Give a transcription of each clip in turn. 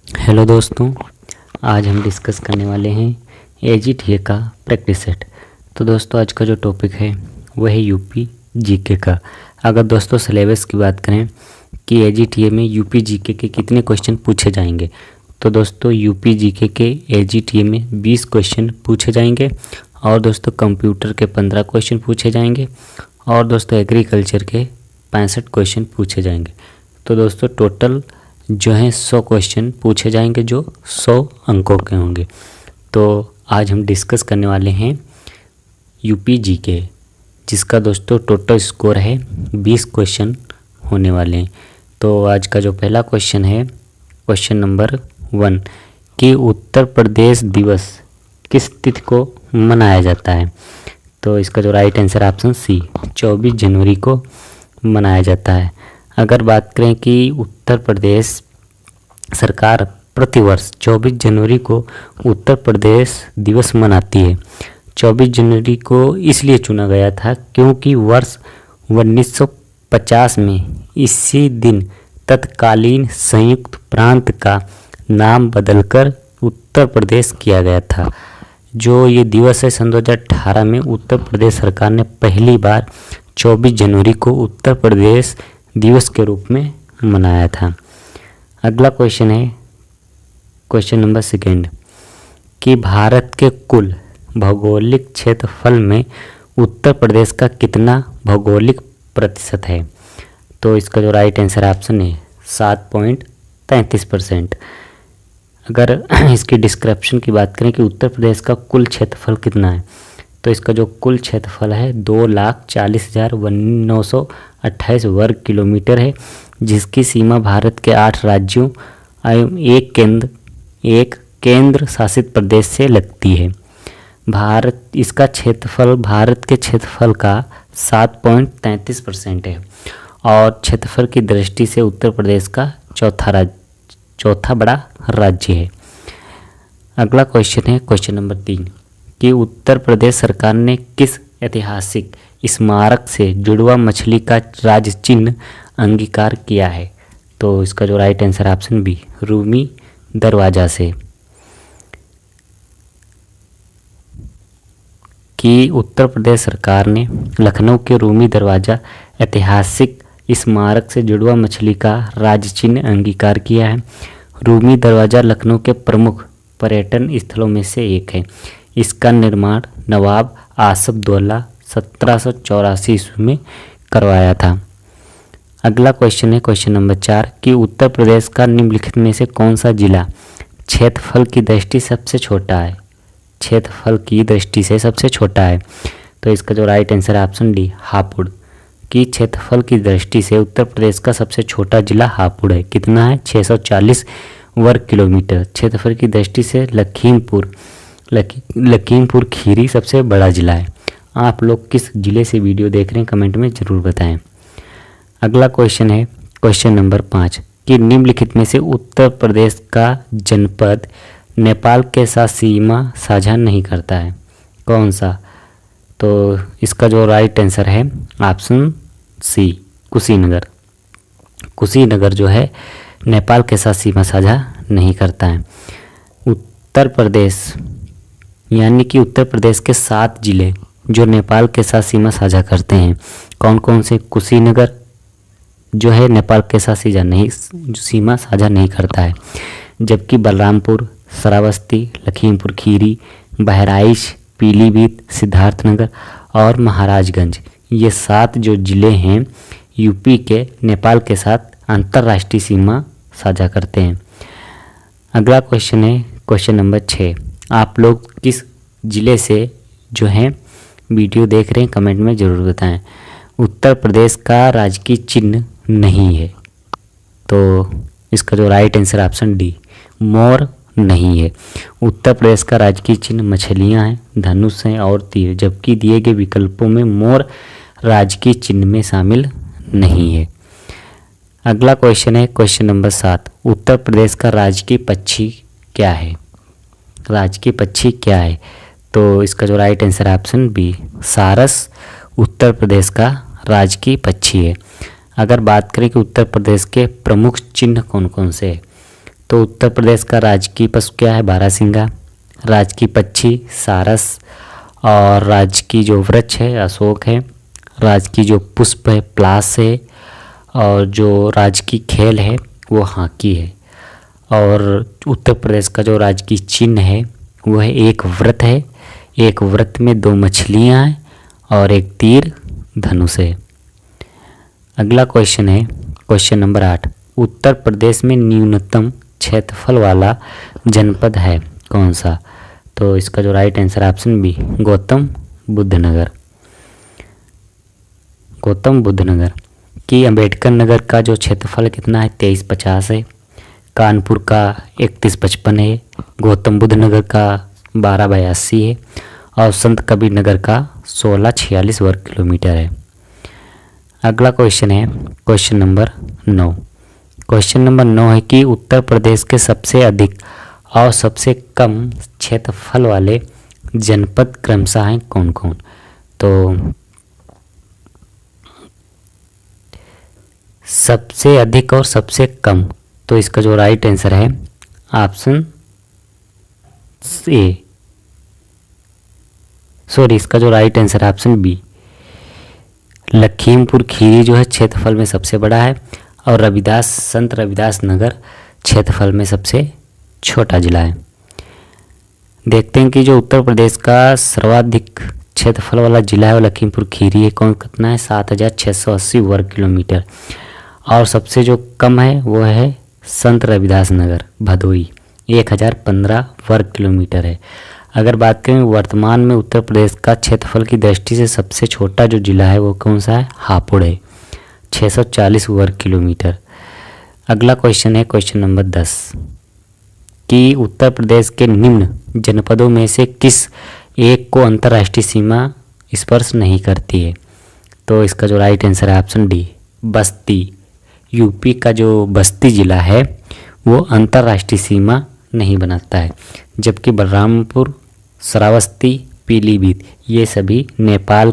Hello दोस्तों, आज हम डिस्कस करने वाले हैं एजीटीए का प्रैक्टिस सेट। तो दोस्तों आज का जो टॉपिक है वह है यूपी जीके का। अगर दोस्तों सिलेबस की बात करें कि एजीटीए में यूपी जीके के कितने क्वेश्चन पूछे जाएंगे, तो दोस्तों यूपी जीके के एजीटीए में 20 क्वेश्चन पूछे जाएंगे और दोस्तों कंप्यूटर के 15 क्वेश्चन पूछे जाएंगे और दोस्तों एग्रीकल्चर के 65 क्वेश्चन पूछे जाएंगे। तो दोस्तों टोटल जो है 100 क्वेश्चन पूछे जाएंगे जो 100 अंकों के होंगे। तो आज हम डिस्कस करने वाले हैं यूपी जीके, जिसका दोस्तों टोटल स्कोर है 20 क्वेश्चन होने वाले हैं। तो आज का जो पहला क्वेश्चन है क्वेश्चन नंबर 1 कि उत्तर प्रदेश दिवस किस तिथि को मनाया जाता है। तो इसका जो राइट आंसर ऑप्शन सी 24 जनवरी को मनाया जाता है। अगर बात करें कि उत्तर प्रदेश सरकार प्रतिवर्ष 24 जनवरी को उत्तर प्रदेश दिवस मनाती है। 24 जनवरी को इसलिए चुना गया था क्योंकि वर्ष 1950 में इसी दिन तत्कालीन संयुक्त प्रांत का नाम बदलकर उत्तर प्रदेश किया गया था। जो ये दिवस है सन 2018 में उत्तर प्रदेश सरकार ने पहली बार 24 जनवरी को उत्तर प्रदेश दिवस के रूप में मनाया था। अगला क्वेश्चन है क्वेश्चन नंबर 2 कि भारत के कुल भौगोलिक क्षेत्रफल में उत्तर प्रदेश का कितना भौगोलिक प्रतिशत है। तो इसका जो राइट आंसर ऑप्शन है 7.33%। अगर इसकी डिस्क्रिप्शन की बात करें कि उत्तर प्रदेश का कुल क्षेत्रफल कितना है, तो इसका जो कुल क्षेत्रफल है 2,40,928 वर्ग किलोमीटर है, जिसकी सीमा भारत के 8 राज्यों एवं एक केंद्र शासित प्रदेश से लगती है। इसका क्षेत्रफल भारत के क्षेत्रफल का 7.33% है और क्षेत्रफल की दृष्टि से उत्तर प्रदेश का चौथा बड़ा राज्य है। अगला क्वेश्चन है क्वेश्चन नंबर 3 कि उत्तर प्रदेश सरकार ने किस ऐतिहासिक स्मारक से जुड़वा मछली का राज चिन्ह अंगीकार किया है। तो इसका जो right answer option B Rumi Darwaza से। कि उत्तर प्रदेश सरकार ने लखनऊ के रूमी दरवाजा ऐतिहासिक स्मारक से जुड़वा मछली का राज चिन्ह अंगीकार किया है। रूमी दरवाजा लखनऊ के प्रमुख पर्यटन स्थलों में से एक है। इसका निर्माण नवाब आसफउद्दौला 1784 ईस्वी में करवाया था। अगला क्वेश्चन है क्वेश्चन नंबर 4 कि उत्तर प्रदेश का निम्नलिखित में से कौन सा जिला क्षेत्रफल की दृष्टि सबसे छोटा है। क्षेत्रफल की दृष्टि से सबसे छोटा है। तो इसका जो right answer option D Hapur. कि क्षेत्रफल की दृष्टि से उत्तर प्रदेश का सबसे छोटा जिला हापुड़ है। कितना है 640 वर्ग किलोमीटर। क्षेत्रफल की दृष्टि से लखीमपुर खीरी सबसे बड़ा जिला है। आप लोग किस जिले से वीडियो देख रहे हैं कमेंट में ज़रूर बताएं। अगला क्वेश्चन है क्वेश्चन नंबर 5 कि निम्नलिखित में से उत्तर प्रदेश का जनपद नेपाल के साथ सीमा साझा नहीं करता है। कौन सा। तो इसका जो राइट आंसर है ऑप्शन सी कुशीनगर। कुशीनगर जो है नेपाल के साथ सीमा साझा नहीं करता है। उत्तर प्रदेश यानी कि उत्तर प्रदेश के 7 जिले जो नेपाल के साथ सीमा साझा करते हैं कौन कौन से। कुशीनगर जो है नेपाल के साथ सीमा साझा नहीं करता है, जबकि बलरामपुर, श्रावस्ती, लखीमपुर खीरी, बहराइच, पीलीभीत, सिद्धार्थनगर और महाराजगंज ये 7 जो ज़िले हैं यूपी के नेपाल के साथ अंतर्राष्ट्रीय सीमा साझा करते हैं। अगला क्वेश्चन है क्वेश्चन नंबर 6 आप लोग किस ज़िले से जो हैं वीडियो देख रहे हैं कमेंट में ज़रूर बताएं। उत्तर प्रदेश का राजकीय चिन्ह नहीं है। तो इसका जो राइट आंसर ऑप्शन डी मोर नहीं है। उत्तर प्रदेश का राजकीय चिन्ह मछलियां हैं, धनुष हैं और तीर, जबकि दिए गए विकल्पों में मोर राजकीय चिन्ह में शामिल नहीं है। अगला क्वेश्चन है क्वेश्चन नंबर 7 उत्तर प्रदेश का राजकीय पक्षी क्या है। राजकीय पक्षी क्या है। तो इसका जो राइट आंसर ऑप्शन बी सारस उत्तर प्रदेश का राजकीय पक्षी है। अगर बात करें कि उत्तर प्रदेश के प्रमुख चिन्ह कौन कौन से हैं, तो उत्तर प्रदेश का राजकीय पशु क्या है? बारहसिंगा। राजकीय पक्षी सारस। और राजकीय जो वृक्ष है अशोक है। राजकीय जो पुष्प है प्लास है। और जो राजकीय खेल है वो हॉकी है। और उत्तर प्रदेश का जो राजकीय चिन्ह है वो है एक वृत्त है। एक वृत्त में 2 मछलियाँ हैं और एक तीर धनुष है। अगला क्वेश्चन है क्वेश्चन नंबर 8। उत्तर प्रदेश में न्यूनतम क्षेत्रफल वाला जनपद है कौन सा? तो इसका जो राइट आंसर है ऑप्शन बी, गौतम बुद्ध नगर। गौतम बुद्ध नगर की अम्बेडकर नगर का जो क्षेत्रफल कितना है? 2350 है। कानपुर का 3155 है। गौतम बुद्ध नगर का 1282 है। और संत कबीर नगर का 1646 वर्ग किलोमीटर है। अगला क्वेश्चन है क्वेश्चन नंबर 9। क्वेश्चन नंबर 9 है कि उत्तर प्रदेश के सबसे अधिक और सबसे कम क्षेत्रफल वाले जनपद क्रमशः हैं कौन कौन? तो सबसे अधिक और सबसे कम, तो इसका जो राइट आंसर है ऑप्शन ए, सॉरी इसका जो राइट आंसर है ऑप्शन बी। लखीमपुर खीरी जो है क्षेत्रफल में सबसे बड़ा है और संत रविदास नगर क्षेत्रफल में सबसे छोटा जिला है। देखते हैं कि जो उत्तर प्रदेश का सर्वाधिक क्षेत्रफल वाला जिला है वो लखीमपुर खीरी है। कौन कितना है? 7680 वर्ग किलोमीटर। और सबसे जो कम है वो है संत रविदास नगर भदोई, 1015 वर्ग किलोमीटर है। अगर बात करें वर्तमान में उत्तर प्रदेश का क्षेत्रफल की दृष्टि से सबसे छोटा जो जिला है वो कौन सा है? हापुड़ है, 640 वर्ग किलोमीटर। अगला क्वेश्चन है क्वेश्चन नंबर 10 कि उत्तर प्रदेश के निम्न जनपदों में से किस एक को अंतर्राष्ट्रीय सीमा स्पर्श नहीं करती है? तो इसका जो राइट आंसर है ऑप्शन डी, बस्ती। यूपी का जो बस्ती जिला है वो अंतर्राष्ट्रीय सीमा नहीं बनाता है, जबकि बलरामपुर, श्रावस्ती, पीलीभीत ये सभी नेपाल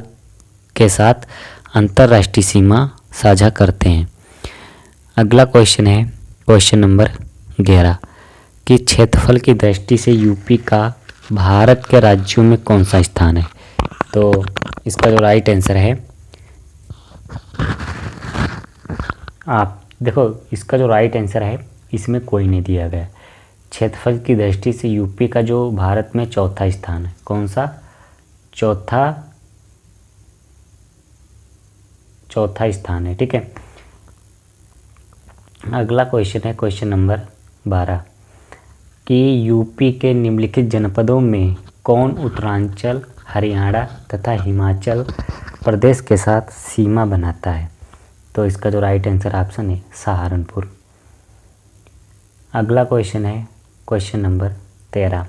के साथ अंतर्राष्ट्रीय सीमा साझा करते हैं। अगला क्वेश्चन है क्वेश्चन नंबर 11 कि क्षेत्रफल की दृष्टि से यूपी का भारत के राज्यों में कौन सा स्थान है? तो इसका जो राइट आंसर है, आप देखो इसका जो राइट आंसर है इसमें कोई नहीं दिया गया। क्षेत्रफल की दृष्टि से यूपी का जो भारत में चौथा स्थान है, कौन सा? चौथा स्थान है, ठीक है। अगला क्वेश्चन है क्वेश्चन नंबर 12 कि यूपी के निम्नलिखित जनपदों में कौन उत्तरांचल, हरियाणा तथा हिमाचल प्रदेश के साथ सीमा बनाता है? तो इसका जो राइट आंसर ऑप्शन है सहारनपुर। अगला क्वेश्चन है क्वेश्चन नंबर 13।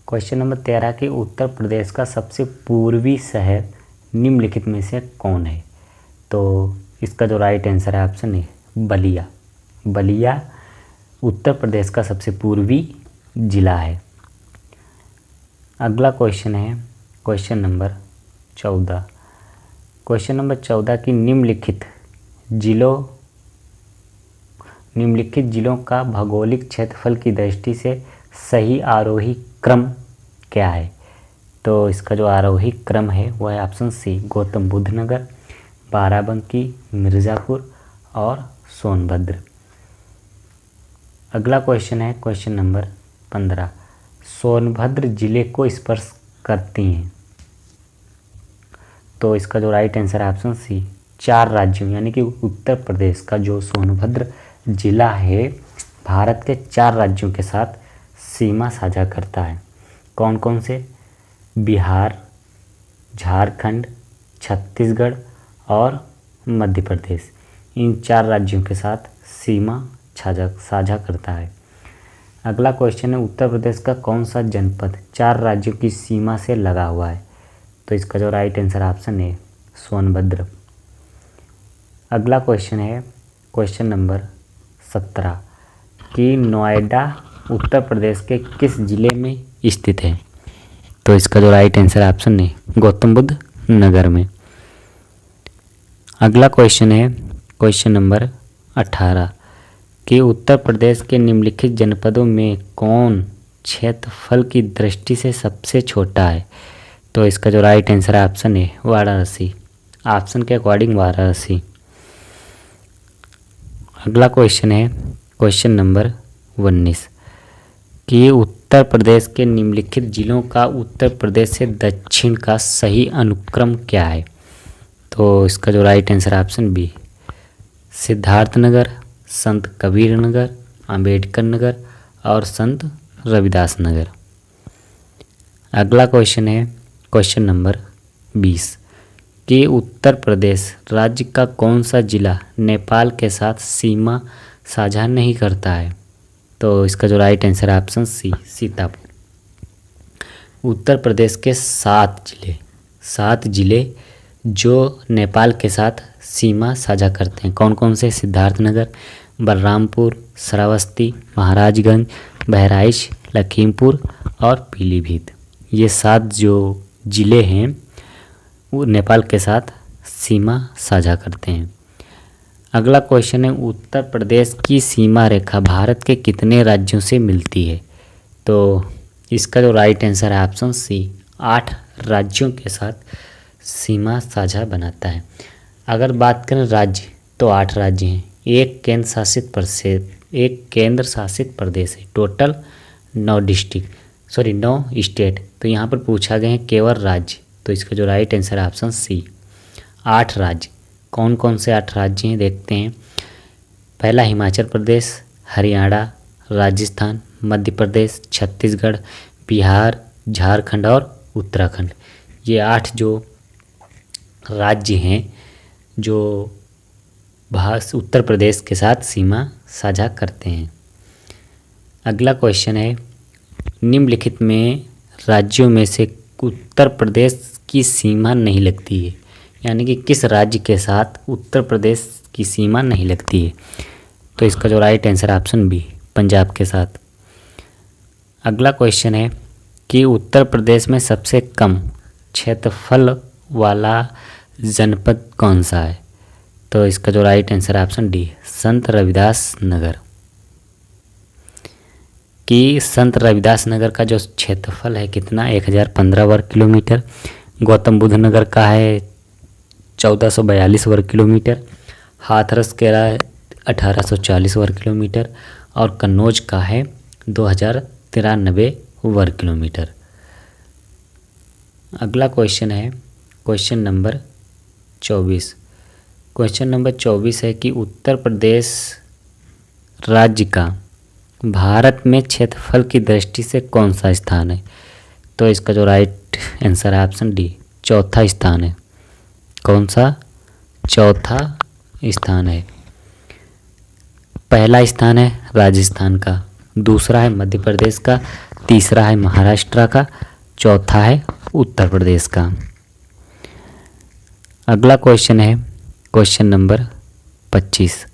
क्वेश्चन नंबर 13 कि उत्तर प्रदेश का सबसे पूर्वी शहर निम्नलिखित में से कौन है? तो इसका जो राइट आंसर है ऑप्शन है बलिया। बलिया उत्तर प्रदेश का सबसे पूर्वी जिला है। अगला क्वेश्चन है क्वेश्चन नंबर 14। क्वेश्चन नंबर 14 की निम्नलिखित जिलों का भौगोलिक क्षेत्रफल की दृष्टि से सही आरोही क्रम क्या है? तो इसका जो आरोही क्रम है वह है ऑप्शन सी, गौतम बुद्ध नगर, बाराबंकी, मिर्ज़ापुर और सोनभद्र। अगला क्वेश्चन है क्वेश्चन नंबर 15। सोनभद्र जिले को स्पर्श करती हैं, तो इसका जो राइट आंसर है ऑप्शन सी, 4 राज्यों यानी कि उत्तर प्रदेश का जो सोनभद्र जिला है भारत के 4 राज्यों के साथ सीमा साझा करता है। कौन कौन से? बिहार, झारखंड, छत्तीसगढ़ और मध्य प्रदेश। इन 4 राज्यों के साथ सीमा साझा करता है। अगला क्वेश्चन है उत्तर प्रदेश का कौन सा जनपद 4 राज्यों की सीमा से लगा हुआ है? तो इसका जो राइट आंसर ऑप्शन है सोनभद्र। अगला क्वेश्चन है क्वेश्चन नंबर 17 कि नोएडा उत्तर प्रदेश के किस जिले में स्थित है? तो इसका जो राइट आंसर ऑप्शन है गौतम बुद्ध नगर में। अगला क्वेश्चन है क्वेश्चन नंबर 18 कि उत्तर प्रदेश के निम्नलिखित जनपदों में कौन क्षेत्रफल की दृष्टि से सबसे छोटा है? तो इसका जो राइट आंसर है ऑप्शन है वाराणसी। ऑप्शन के अकॉर्डिंग वाराणसी। अगला क्वेश्चन है क्वेश्चन नंबर 19 कि उत्तर प्रदेश के निम्नलिखित जिलों का उत्तर प्रदेश से दक्षिण का सही अनुक्रम क्या है? तो इसका जो राइट आंसर है ऑप्शन बी सिद्धार्थनगर, संत कबीर नगर, अंबेडकर नगर और संत रविदास नगर। अगला क्वेश्चन है क्वेश्चन नंबर 20 कि उत्तर प्रदेश राज्य का कौन सा जिला नेपाल के साथ सीमा साझा नहीं करता है? तो इसका जो राइट आंसर है ऑप्शन सी सीतापुर। उत्तर प्रदेश के 7 जिले जो नेपाल के साथ सीमा साझा करते हैं कौन कौन से? सिद्धार्थनगर, बलरामपुर, श्रावस्ती, महाराजगंज, बहराइच, लखीमपुर और पीलीभीत। ये 7 जो जिले हैं वो नेपाल के साथ सीमा साझा करते हैं। अगला क्वेश्चन है उत्तर प्रदेश की सीमा रेखा भारत के कितने राज्यों से मिलती है? तो इसका जो राइट आंसर है ऑप्शन सी 8 राज्यों के साथ सीमा साझा बनाता है। अगर बात करें राज्य तो 8 राज्य हैं, एक केंद्र शासित प्रदेश है, टोटल 9 स्टेट। तो यहाँ पर पूछा गया है केवल राज्य, तो इसका जो राइट आंसर है ऑप्शन सी 8 राज्य। कौन कौन से 8 राज्य हैं देखते हैं। पहला हिमाचल प्रदेश, हरियाणा, राजस्थान, मध्य प्रदेश, छत्तीसगढ़, बिहार, झारखंड और उत्तराखंड। ये 8 जो राज्य हैं जो उत्तर प्रदेश के साथ सीमा साझा करते हैं। अगला क्वेश्चन है निम्नलिखित में राज्यों में से उत्तर प्रदेश की सीमा नहीं लगती है, यानी कि किस राज्य के साथ उत्तर प्रदेश की सीमा नहीं लगती है? तो इसका जो right answer option B Punjab के साथ। अगला क्वेश्चन है कि उत्तर प्रदेश में सबसे कम क्षेत्रफल वाला जनपद कौन सा है? तो इसका जो राइट आंसर ऑप्शन डी संत रविदास नगर। कि संत रविदास नगर का जो क्षेत्रफल है कितना 1015 वर्ग किलोमीटर, गौतम बुद्ध नगर का है 1442 वर्ग किलोमीटर, हाथरस का है 1840 वर्ग किलोमीटर और कन्नौज का है 2093 वर्ग किलोमीटर। अगला क्वेश्चन है क्वेश्चन नंबर 24। क्वेश्चन नंबर 24 है कि उत्तर प्रदेश राज्य का भारत में क्षेत्रफल की दृष्टि से कौन सा स्थान है? तो इसका जो राइट आंसर है ऑप्शन डी चौथा स्थान है। कौन सा? चौथा स्थान है। पहला स्थान है राजस्थान का, दूसरा है मध्य प्रदेश का, तीसरा है महाराष्ट्र का, चौथा है उत्तर प्रदेश का। अगला क्वेश्चन है क्वेश्चन नंबर 25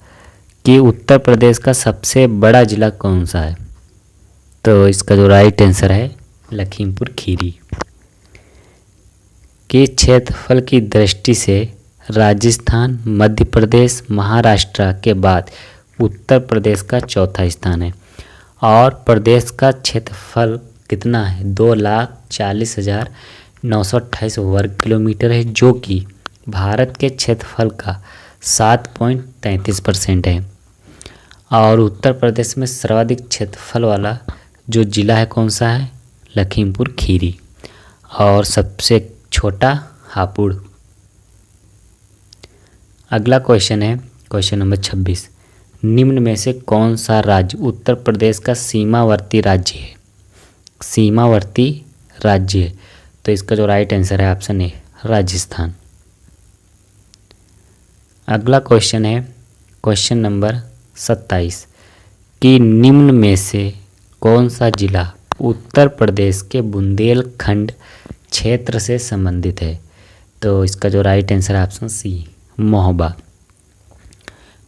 कि उत्तर प्रदेश का सबसे बड़ा जिला कौन सा है? तो इसका जो राइट आंसर है लखीमपुर खीरी। के क्षेत्रफल की दृष्टि से राजस्थान, मध्य प्रदेश, महाराष्ट्र के बाद उत्तर प्रदेश का चौथा स्थान है और प्रदेश का क्षेत्रफल कितना है 2,40,928 वर्ग किलोमीटर है, जो कि भारत के क्षेत्रफल का 7.33% है। और उत्तर प्रदेश में सर्वाधिक क्षेत्रफल वाला जो जिला है कौन सा है? लखीमपुर खीरी। और सबसे छोटा हापुड़। अगला क्वेश्चन है क्वेश्चन नंबर 26। निम्न में से कौन सा राज्य उत्तर प्रदेश का सीमावर्ती राज्य है? सीमावर्ती राज्य है, तो इसका जो राइट आंसर है ऑप्शन ए राजस्थान। अगला क्वेश्चन है क्वेश्चन नंबर 27 कि निम्न में से कौन सा जिला उत्तर प्रदेश के बुंदेलखंड क्षेत्र से संबंधित है? तो इसका जो राइट आंसर है ऑप्शन सी महोबा।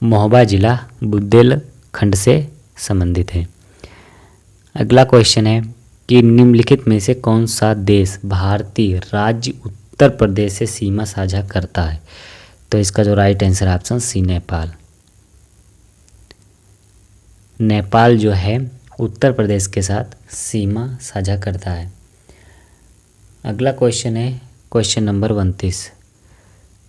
महोबा जिला बुंदेलखंड से संबंधित है। अगला क्वेश्चन है कि निम्नलिखित में से कौन सा देश भारतीय राज्य उत्तर प्रदेश से सीमा साझा करता है? तो इसका जो राइट आंसर है ऑप्शन सी नेपाल। नेपाल जो है उत्तर प्रदेश के साथ सीमा साझा करता है। अगला क्वेश्चन है क्वेश्चन नंबर 29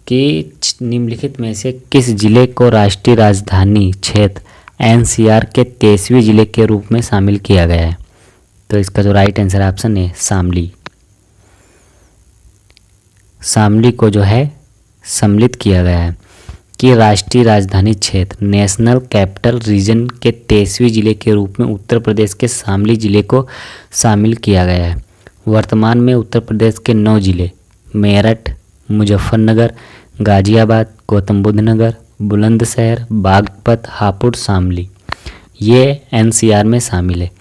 कि निम्नलिखित में से किस जिले को राष्ट्रीय राजधानी क्षेत्र एनसीआर के 23वें जिले के रूप में शामिल किया गया है? तो इसका जो राइट आंसर है ऑप्शन है शामली। शामली को जो है सम्मिलित किया गया है कि राष्ट्रीय राजधानी क्षेत्र नेशनल कैपिटल रीजन के 23वें जिले के रूप में उत्तर प्रदेश के शामली जिले को शामिल किया गया है। वर्तमान में उत्तर प्रदेश के 9 जिले मेरठ, मुजफ्फरनगर, गाजियाबाद, गौतम बुद्ध नगर, बुलंदशहर, बागपत, हापुड़, शामली ये एनसीआर में शामिल है।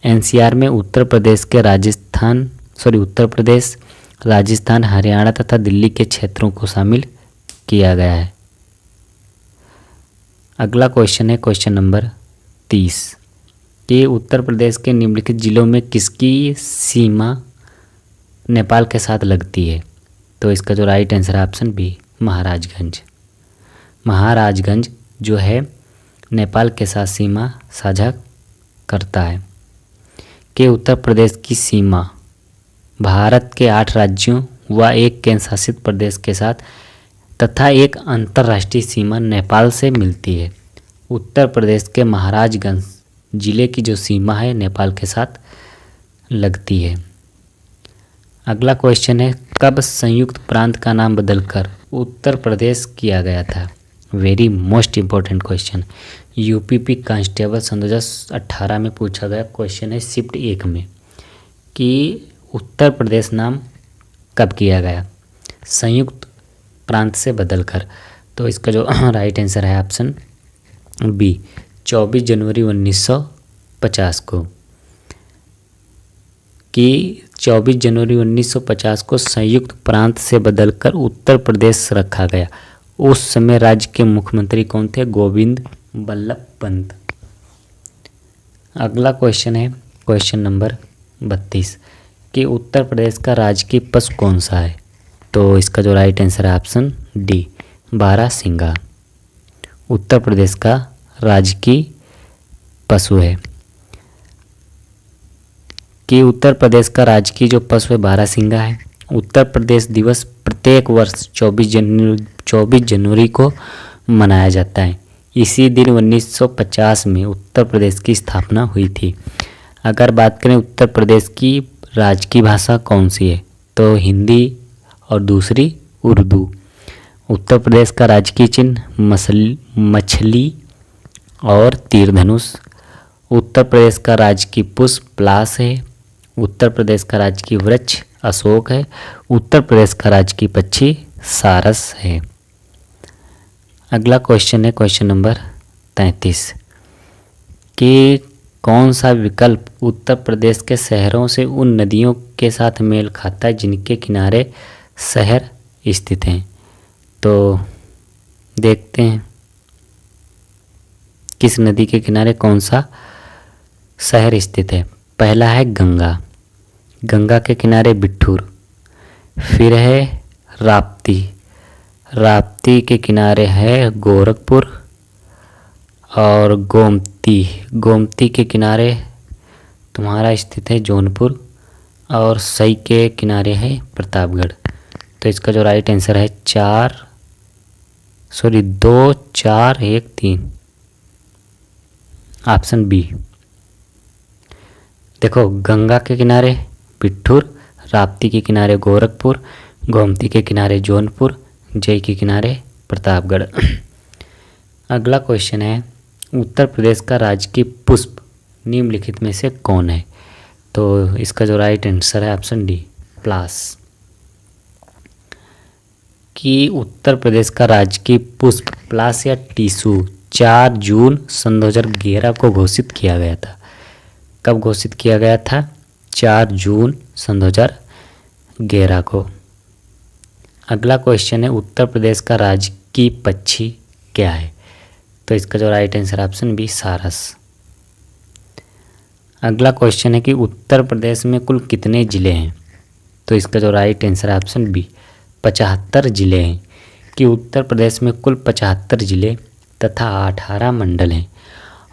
एनसीआर में उत्तर प्रदेश, राजस्थान, हरियाणा तथा दिल्ली के क्षेत्रों को शामिल किया गया है। अगला क्वेश्चन है क्वेश्चन नंबर 30 कि उत्तर प्रदेश के निम्नलिखित जिलों में किसकी सीमा नेपाल के साथ लगती है? तो इसका जो राइट आंसर है ऑप्शन बी महाराजगंज। महाराजगंज जो है नेपाल के साथ सीमा साझा करता है। कि उत्तर प्रदेश की सीमा भारत के 8 राज्यों व एक केंद्र शासित प्रदेश के साथ तथा एक अंतर्राष्ट्रीय सीमा नेपाल से मिलती है। उत्तर प्रदेश के महाराजगंज जिले की जो सीमा है नेपाल के साथ लगती है। अगला क्वेश्चन है कब संयुक्त प्रांत का नाम बदलकर उत्तर प्रदेश किया गया था? Very most important question. UPP constable सन 2018 में पूछा गया क्वेश्चन है शिफ्ट 1 में कि उत्तर प्रदेश नाम कब किया गया संयुक्त प्रांत से बदलकर? तो इसका जो राइट आंसर है ऑप्शन बी 24 जनवरी 1950 को। कि 24 जनवरी 1950 को संयुक्त प्रांत से बदलकर उत्तर प्रदेश रखा गया। उस समय राज्य के मुख्यमंत्री कौन थे? गोविंद बल्लभ पंत। अगला क्वेश्चन है क्वेश्चन नंबर 32 कि उत्तर प्रदेश का राजकीय पशु कौन सा है? तो इसका जो राइट आंसर है ऑप्शन डी बारहसिंगा उत्तर प्रदेश का राजकीय पशु है। कि उत्तर प्रदेश का राजकीय जो पशु है बारहसिंगा है। उत्तर प्रदेश दिवस प्रत्येक वर्ष 24 जनवरी को मनाया जाता है। इसी दिन 1950 में उत्तर प्रदेश की स्थापना हुई थी। अगर बात करें उत्तर प्रदेश की राजकीय भाषा कौन सी है? तो हिंदी और दूसरी उर्दू। उत्तर प्रदेश का राजकीय चिन्ह मछली और तीर धनुष। उत्तर प्रदेश का राजकीय पुष्प पलाश है। उत्तर प्रदेश का राजकीय वृक्ष अशोक है। उत्तर प्रदेश का राजकीय पक्षी सारस है। अगला क्वेश्चन है क्वेश्चन नंबर 33 कि कौन सा विकल्प उत्तर प्रदेश के शहरों से उन नदियों के साथ मेल खाता है जिनके किनारे शहर स्थित हैं? तो देखते हैं किस नदी के किनारे कौन सा शहर स्थित है। पहला है गंगा। गंगा के किनारे बिठूर। फिर है राप्ती। राप्ती के किनारे है गोरखपुर और गोमती। गोमती के किनारे तुम्हारा स्थित है जौनपुर और सई के किनारे है प्रतापगढ़। तो इसका जो राइट आंसर है 2 4 1 3 ऑप्शन बी। देखो गंगा के किनारे बिठूर, राप्ती के किनारे गोरखपुर, गोमती के किनारे जौनपुर, जय के किनारे प्रतापगढ़। अगला क्वेश्चन है उत्तर प्रदेश का राजकीय पुष्प निम्नलिखित में से कौन है? तो इसका जो राइट आंसर है ऑप्शन डी पलाश। कि उत्तर प्रदेश का राजकीय पुष्प पलाश या टीसू 4 जून सन 2011 को घोषित किया गया था। कब घोषित किया गया था? 4 जून सन 2011 को। अगला क्वेश्चन है उत्तर प्रदेश का राजकीय पक्षी क्या है? तो इसका जो राइट आंसर ऑप्शन बी सारस। अगला क्वेश्चन है कि उत्तर प्रदेश में कुल कितने ज़िले हैं? तो इसका जो राइट आंसर है ऑप्शन बी 75 ज़िले हैं। कि उत्तर प्रदेश में कुल 75 ज़िले तथा 18 मंडल हैं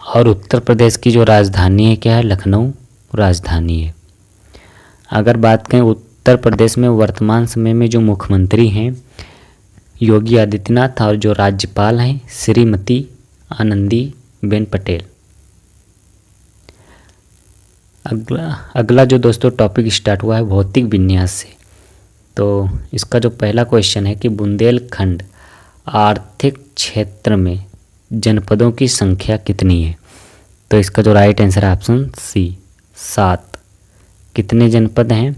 और उत्तर प्रदेश की जो राजधानी है क्या है, लखनऊ राजधानी है। अगर बात करें उत्तर प्रदेश में वर्तमान समय में जो मुख्यमंत्री हैं योगी आदित्यनाथ और जो राज्यपाल हैं श्रीमती आनंदीबेन पटेल। अगला जो दोस्तों टॉपिक स्टार्ट हुआ है भौतिक विन्यास से। तो इसका जो पहला क्वेश्चन है कि बुंदेलखंड आर्थिक क्षेत्र में जनपदों की संख्या कितनी है। तो इसका जो राइट आंसर है ऑप्शन सी 7। कितने जनपद हैं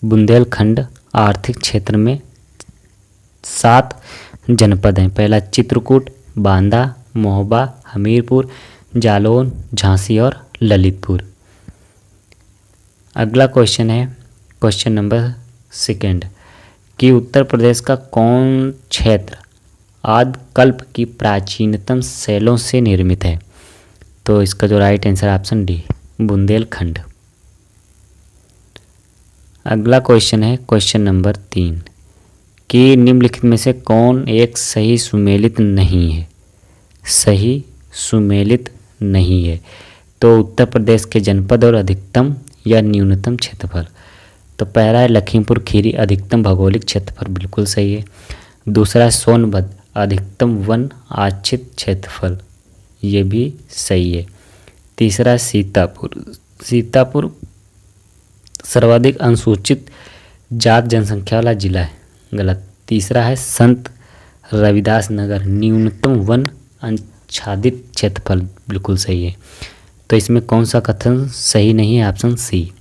बुंदेलखंड आर्थिक क्षेत्र में? 7 जनपद हैं। पहला चित्रकूट, बांदा, महोबा, हमीरपुर, जालौन, झांसी और ललितपुर। अगला क्वेश्चन है क्वेश्चन नंबर 2 कि उत्तर प्रदेश का कौन क्षेत्र आद्यकल्प की प्राचीनतम शैलों से निर्मित है। तो इसका जो right answer option D Bundelkhand. अगला क्वेश्चन है क्वेश्चन नंबर 3 कि निम्नलिखित में से कौन एक सही सुमेलित नहीं है। सही सुमेलित नहीं है। तो उत्तर प्रदेश के जनपद और अधिकतम या न्यूनतम क्षेत्रफल। तो पहला है लखीमपुर खीरी अधिकतम भौगोलिक क्षेत्रफल, बिल्कुल सही है। दूसरा सोनभद्र अधिकतम वन आच्छित क्षेत्रफल, ये भी सही है। तीसरा सीतापुर सर्वाधिक अनुसूचित जात जनसंख्या वाला जिला है, गलत। तीसरा है संत रविदास नगर न्यूनतम वन आच्छादित क्षेत्रफल, बिल्कुल सही है। तो इसमें कौन सा कथन सही नहीं है? Option C.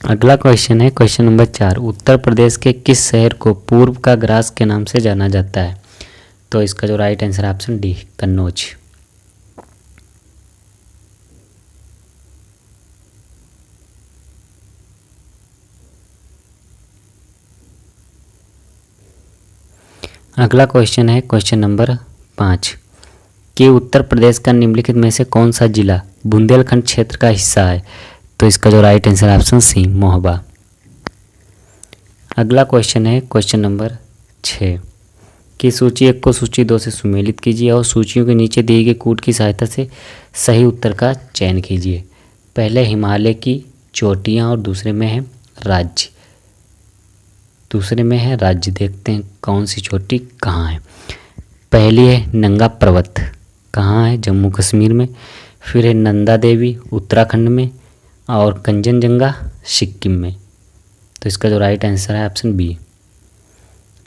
अगला क्वेश्चन है क्वेश्चन नंबर 4 उत्तर प्रदेश के किस शहर को पूर्व का ग्रास के नाम से जाना जाता है। तो इसका जो राइट आंसर है ऑप्शन डी कन्नौज। अगला क्वेश्चन है क्वेश्चन नंबर 5 कि उत्तर प्रदेश का निम्नलिखित में से कौन सा जिला बुंदेलखंड क्षेत्र का हिस्सा है। तो इसका जो राइट आंसर है ऑप्शन सी महोबा। अगला क्वेश्चन है क्वेश्चन नंबर 6 कि सूची 1 को सूची 2 से सुमेलित कीजिए और सूचियों के नीचे दिए गए कूट की सहायता से सही उत्तर का चयन कीजिए। पहले हिमालय की चोटियाँ और दूसरे में है राज्य। देखते हैं कौन सी चोटी कहाँ है। पहली है नंगा पर्वत, कहाँ है? जम्मू कश्मीर में। फिर है नंदा देवी उत्तराखंड में और कंचनजंगा सिक्किम में। तो इसका जो राइट आंसर है ऑप्शन बी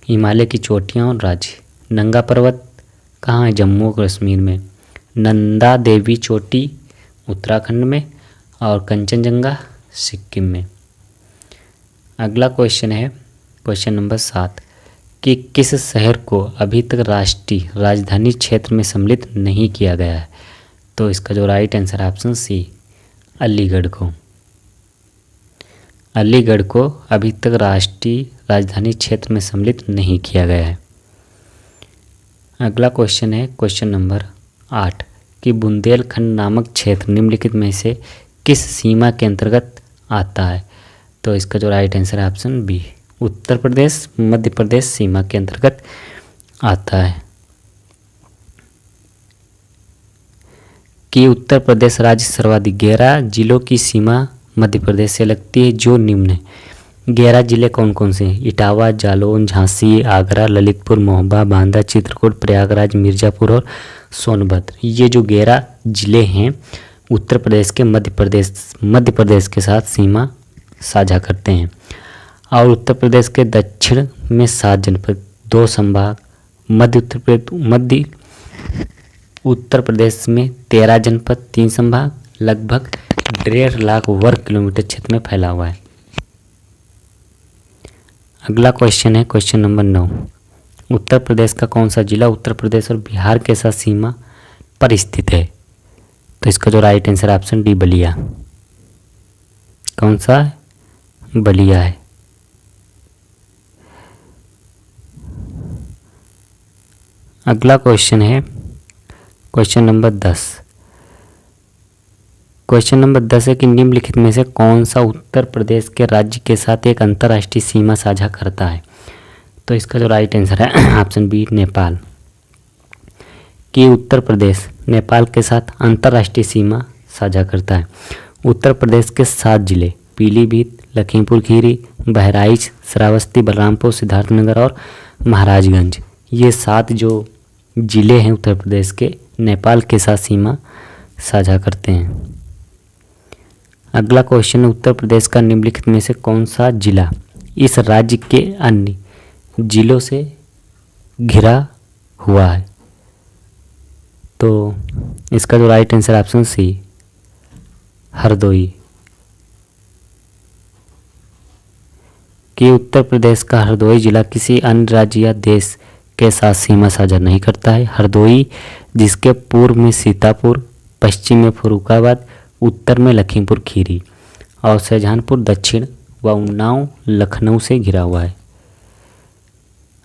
हिमालय की चोटियाँ और राज्य। नंगा पर्वत कहाँ है? जम्मू कश्मीर में। नंदा देवी चोटी उत्तराखंड में और कंचनजंगा सिक्किम में। अगला क्वेश्चन है क्वेश्चन नंबर 7 कि किस शहर को अभी तक राष्ट्रीय राजधानी क्षेत्र में सम्मिलित नहीं किया गया है। तो इसका जो राइट आंसर है ऑप्शन सी अलीगढ़ को अभी तक राष्ट्रीय राजधानी क्षेत्र में सम्मिलित नहीं किया गया है। अगला क्वेश्चन है क्वेश्चन नंबर 8 कि बुंदेलखंड नामक क्षेत्र निम्नलिखित में से किस सीमा के अंतर्गत आता है। तो इसका जो राइट आंसर है ऑप्शन बी उत्तर प्रदेश मध्य प्रदेश सीमा के अंतर्गत आता है। कि उत्तर प्रदेश राज्य सर्वाधिक 11 जिलों की सीमा मध्य प्रदेश से लगती है, जो निम्न है। 11 जिले कौन कौन से हैं? इटावा, जालौन, झांसी, आगरा, ललितपुर, महोबा, बांदा, चित्रकूट, प्रयागराज, मिर्ज़ापुर और सोनभद्र। ये जो 11 जिले हैं उत्तर प्रदेश के मध्य प्रदेश के साथ सीमा साझा करते हैं। और उत्तर प्रदेश के दक्षिण में 7 जनपद 2 संभाग, मध्य उत्तर प्रदेश में 13 जनपद 3 संभाग, लगभग 1.5 लाख वर्ग किलोमीटर क्षेत्र में फैला हुआ है। अगला क्वेश्चन है क्वेश्चन नंबर 9 उत्तर प्रदेश का कौन सा जिला उत्तर प्रदेश और बिहार के साथ सीमा पर स्थित है। तो इसका जो right answer option D Ballia. कौन सा है? बलिया है। अगला क्वेश्चन है क्वेश्चन नंबर 10। क्वेश्चन नंबर 10 है कि निम्नलिखित में से कौन सा उत्तर प्रदेश के राज्य के साथ एक अंतर्राष्ट्रीय सीमा साझा करता है। तो इसका जो राइट आंसर है ऑप्शन बी नेपाल। कि उत्तर प्रदेश नेपाल के साथ अंतर्राष्ट्रीय सीमा साझा करता है। उत्तर प्रदेश के 7 जिले पीलीभीत, लखीमपुर खीरी, बहराइच, श्रावस्ती, बलरामपुर, सिद्धार्थनगर और महाराजगंज, ये 7 जो जिले हैं उत्तर प्रदेश के, नेपाल के साथ सीमा साझा करते हैं। अगला क्वेश्चन है उत्तर प्रदेश का निम्नलिखित में से कौन सा जिला इस राज्य के अन्य जिलों से घिरा हुआ है। तो इसका जो right answer option C Hardoi. कि उत्तर प्रदेश का हरदोई जिला किसी अन्य राज्य या देश के साथ सीमा साझा नहीं करता है। हरदोई जिसके पूर्व में सीतापुर, पश्चिम में फर्रुखाबाद, उत्तर में लखीमपुर खीरी और शाहजहांपुर, दक्षिण व उन्नाव, लखनऊ से घिरा हुआ है।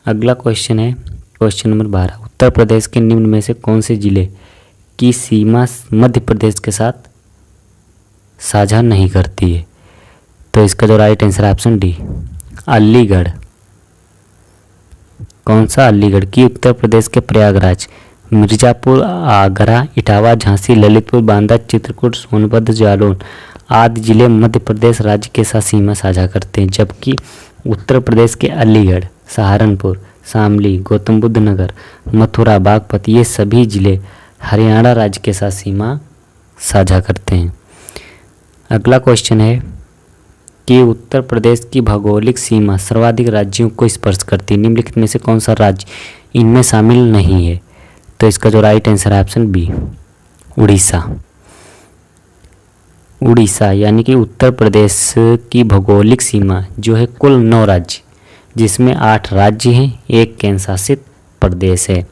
अगला क्वेश्चन है क्वेश्चन नंबर 12। उत्तर प्रदेश के निम्न में से कौन से जिले की सीमा मध्य प्रदेश के साथ साझा नहीं करती है। तो इसका जो राइट आंसर है ऑप्शन डी अलीगढ़। कौन सा अलीगढ़। की उत्तर प्रदेश के प्रयागराज, मिर्ज़ापुर, आगरा, इटावा, झांसी, ललितपुर, बांदा, चित्रकूट, सोनभद्र, जालौन आदि जिले मध्य प्रदेश राज्य के साथ सीमा साझा करते हैं, जबकि उत्तर प्रदेश के अलीगढ़, सहारनपुर, शामली, गौतम बुद्ध नगर, मथुरा, बागपत ये सभी जिले हरियाणा राज्य के साथ सीमा साझा करते हैं। अगला क्वेश्चन है कि उत्तर प्रदेश की भौगोलिक सीमा सर्वाधिक राज्यों को स्पर्श करती है। निम्नलिखित में से कौन सा राज्य इनमें शामिल नहीं है। तो इसका जो राइट आंसर है ऑप्शन बी उड़ीसा। उड़ीसा यानी कि उत्तर प्रदेश की भौगोलिक सीमा जो है कुल 9 राज्य, जिसमें 8 राज्य हैं, 1 केंद्र शासित प्रदेश है।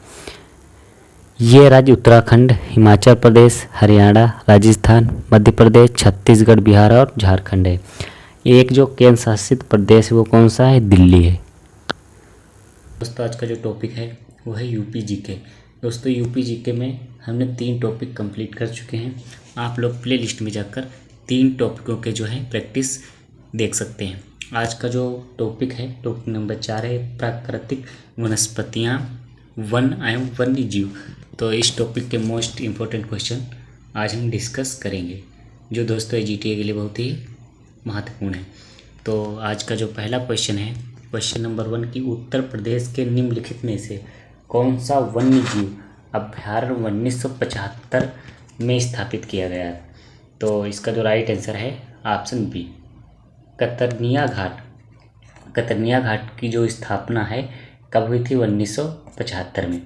ये राज्य उत्तराखंड, हिमाचल प्रदेश, हरियाणा, राजस्थान, मध्य प्रदेश, छत्तीसगढ़, बिहार और झारखंड है। एक जो केंद्र शासित प्रदेश है वो कौन सा है, दिल्ली है। दोस्तों आज का जो टॉपिक है वो है यूपी जीके। दोस्तों यूपी जीके में हमने 3 टॉपिक कंप्लीट कर चुके हैं। आप लोग प्ले लिस्ट में जाकर 3 टॉपिकों के जो है प्रैक्टिस देख सकते हैं। आज का जो टॉपिक है टॉपिक नंबर 4 है प्राकृतिक वनस्पतियाँ, वन एवं वन्य जीव। तो इस टॉपिक के मोस्ट इम्पोर्टेंट क्वेश्चन आज हम डिस्कस करेंगे, जो दोस्तों जीटीए के लिए बहुत ही महत्वपूर्ण है। तो आज का जो पहला क्वेश्चन है क्वेश्चन नंबर 1 की उत्तर प्रदेश के निम्नलिखित में से कौन सा वन्य जीव अभ्यारण्य 1975 में स्थापित किया गया है। तो इसका जो राइट आंसर है ऑप्शन बी कतरनिया घाट। कतरनिया घाट की जो स्थापना है कब हुई थी, 1975 में।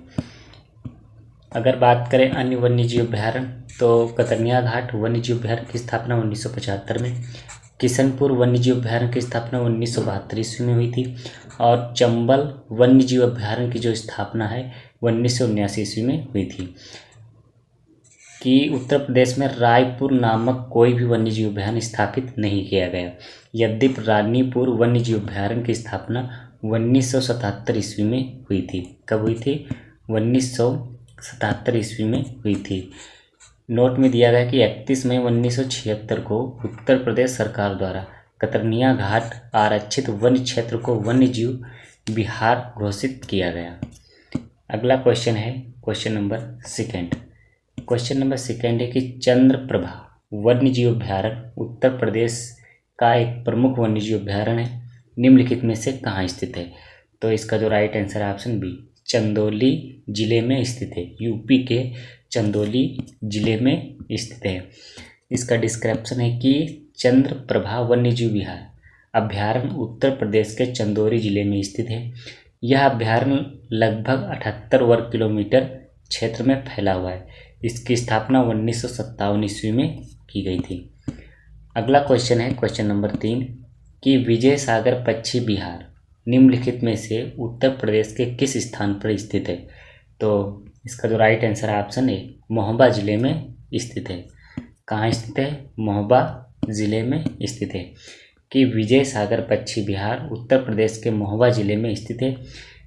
अगर बात करें अन्य वन्यजीव अभ्यारण्य तो कतरनिया घाट वन्यजीव अभ्यारण्य की स्थापना 1975 में, किशनपुर वन्यजीव अभ्यारण्य की स्थापना 1972 ईस्वी में हुई थी और चंबल वन्यजीव अभ्यारण्य की जो स्थापना है 1979 ईस्वी में हुई थी। कि उत्तर प्रदेश में रायपुर नामक कोई भी वन्यजीव अभ्यारण्य स्थापित नहीं किया गया, यद्यपि रानीपुर वन्यजीव अभ्यारण्य की स्थापना 1977 ईस्वी में हुई थी। कब हुई थी, 1977 ईस्वी में हुई थी। नोट में दिया गया कि 31 मई 1976 को उत्तर प्रदेश सरकार द्वारा कतरनिया घाट आरक्षित वन्य क्षेत्र को वन्यजीव विहार घोषित किया गया। अगला क्वेश्चन है क्वेश्चन नंबर 2। क्वेश्चन नंबर 2 है कि चंद्रप्रभा वन्यजीव अभ्यारण्य उत्तर प्रदेश का एक प्रमुख वन्यजीव अभ्यारण्य है, निम्नलिखित में से कहाँ स्थित है। तो इसका जो राइट आंसर है ऑप्शन बी चंदौली जिले में स्थित है। यूपी के चंदौली जिले में स्थित है। इसका डिस्क्रिप्शन है कि चंद्रप्रभा वन्यजीव विहार अभ्यारण्य उत्तर प्रदेश के चंदौली जिले में स्थित है। यह अभ्यारण्य लगभग 78 वर्ग किलोमीटर क्षेत्र में फैला हुआ है। इसकी स्थापना 1957 ईस्वी में की गई थी। अगला क्वेश्चन है क्वेश्चन नंबर 3 कि विजय सागर पक्षी विहार निम्नलिखित में से उत्तर प्रदेश के किस स्थान पर स्थित है। तो इसका जो राइट आंसर है ऑप्शन ए महोबा जिले में स्थित है। कहाँ स्थित है, महोबा जिले में स्थित है। कि विजय सागर पक्षी विहार उत्तर प्रदेश के महोबा जिले में स्थित है,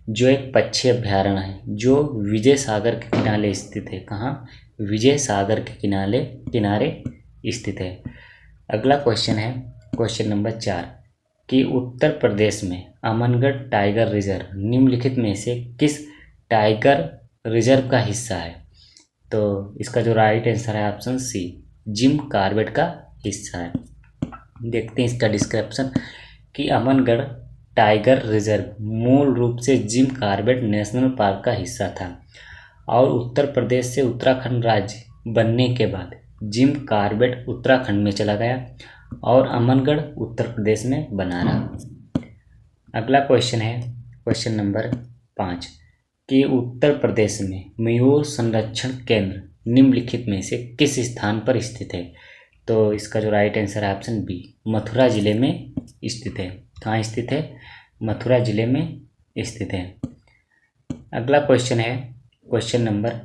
जो एक पक्षी अभ्यारण्य है जो विजय सागर के किनारे स्थित है। कहाँ? विजय सागर के किनारे स्थित है। अगला क्वेश्चन है क्वेश्चन नंबर 4 कि उत्तर प्रदेश में अमनगढ़ टाइगर रिजर्व निम्नलिखित में से किस टाइगर रिजर्व का हिस्सा है? तो इसका जो राइट आंसर है ऑप्शन सी, जिम कॉर्बेट का हिस्सा है। देखते हैं इसका डिस्क्रिप्शन कि अमनगढ़ टाइगर रिजर्व मूल रूप से जिम कॉर्बेट नेशनल पार्क का हिस्सा था और उत्तर प्रदेश से उत्तराखंड राज्य बनने के बाद जिम कॉर्बेट उत्तराखंड में चला गया और अमनगढ़ उत्तर प्रदेश में बना रहा। अगला क्वेश्चन है क्वेश्चन नंबर 5 कि उत्तर प्रदेश में मयूर संरक्षण केंद्र निम्नलिखित में से किस स्थान पर स्थित है? तो इसका जो राइट आंसर है ऑप्शन बी, मथुरा जिले में स्थित है। कहाँ स्थित है? मथुरा जिले में स्थित है। अगला क्वेश्चन है क्वेश्चन नंबर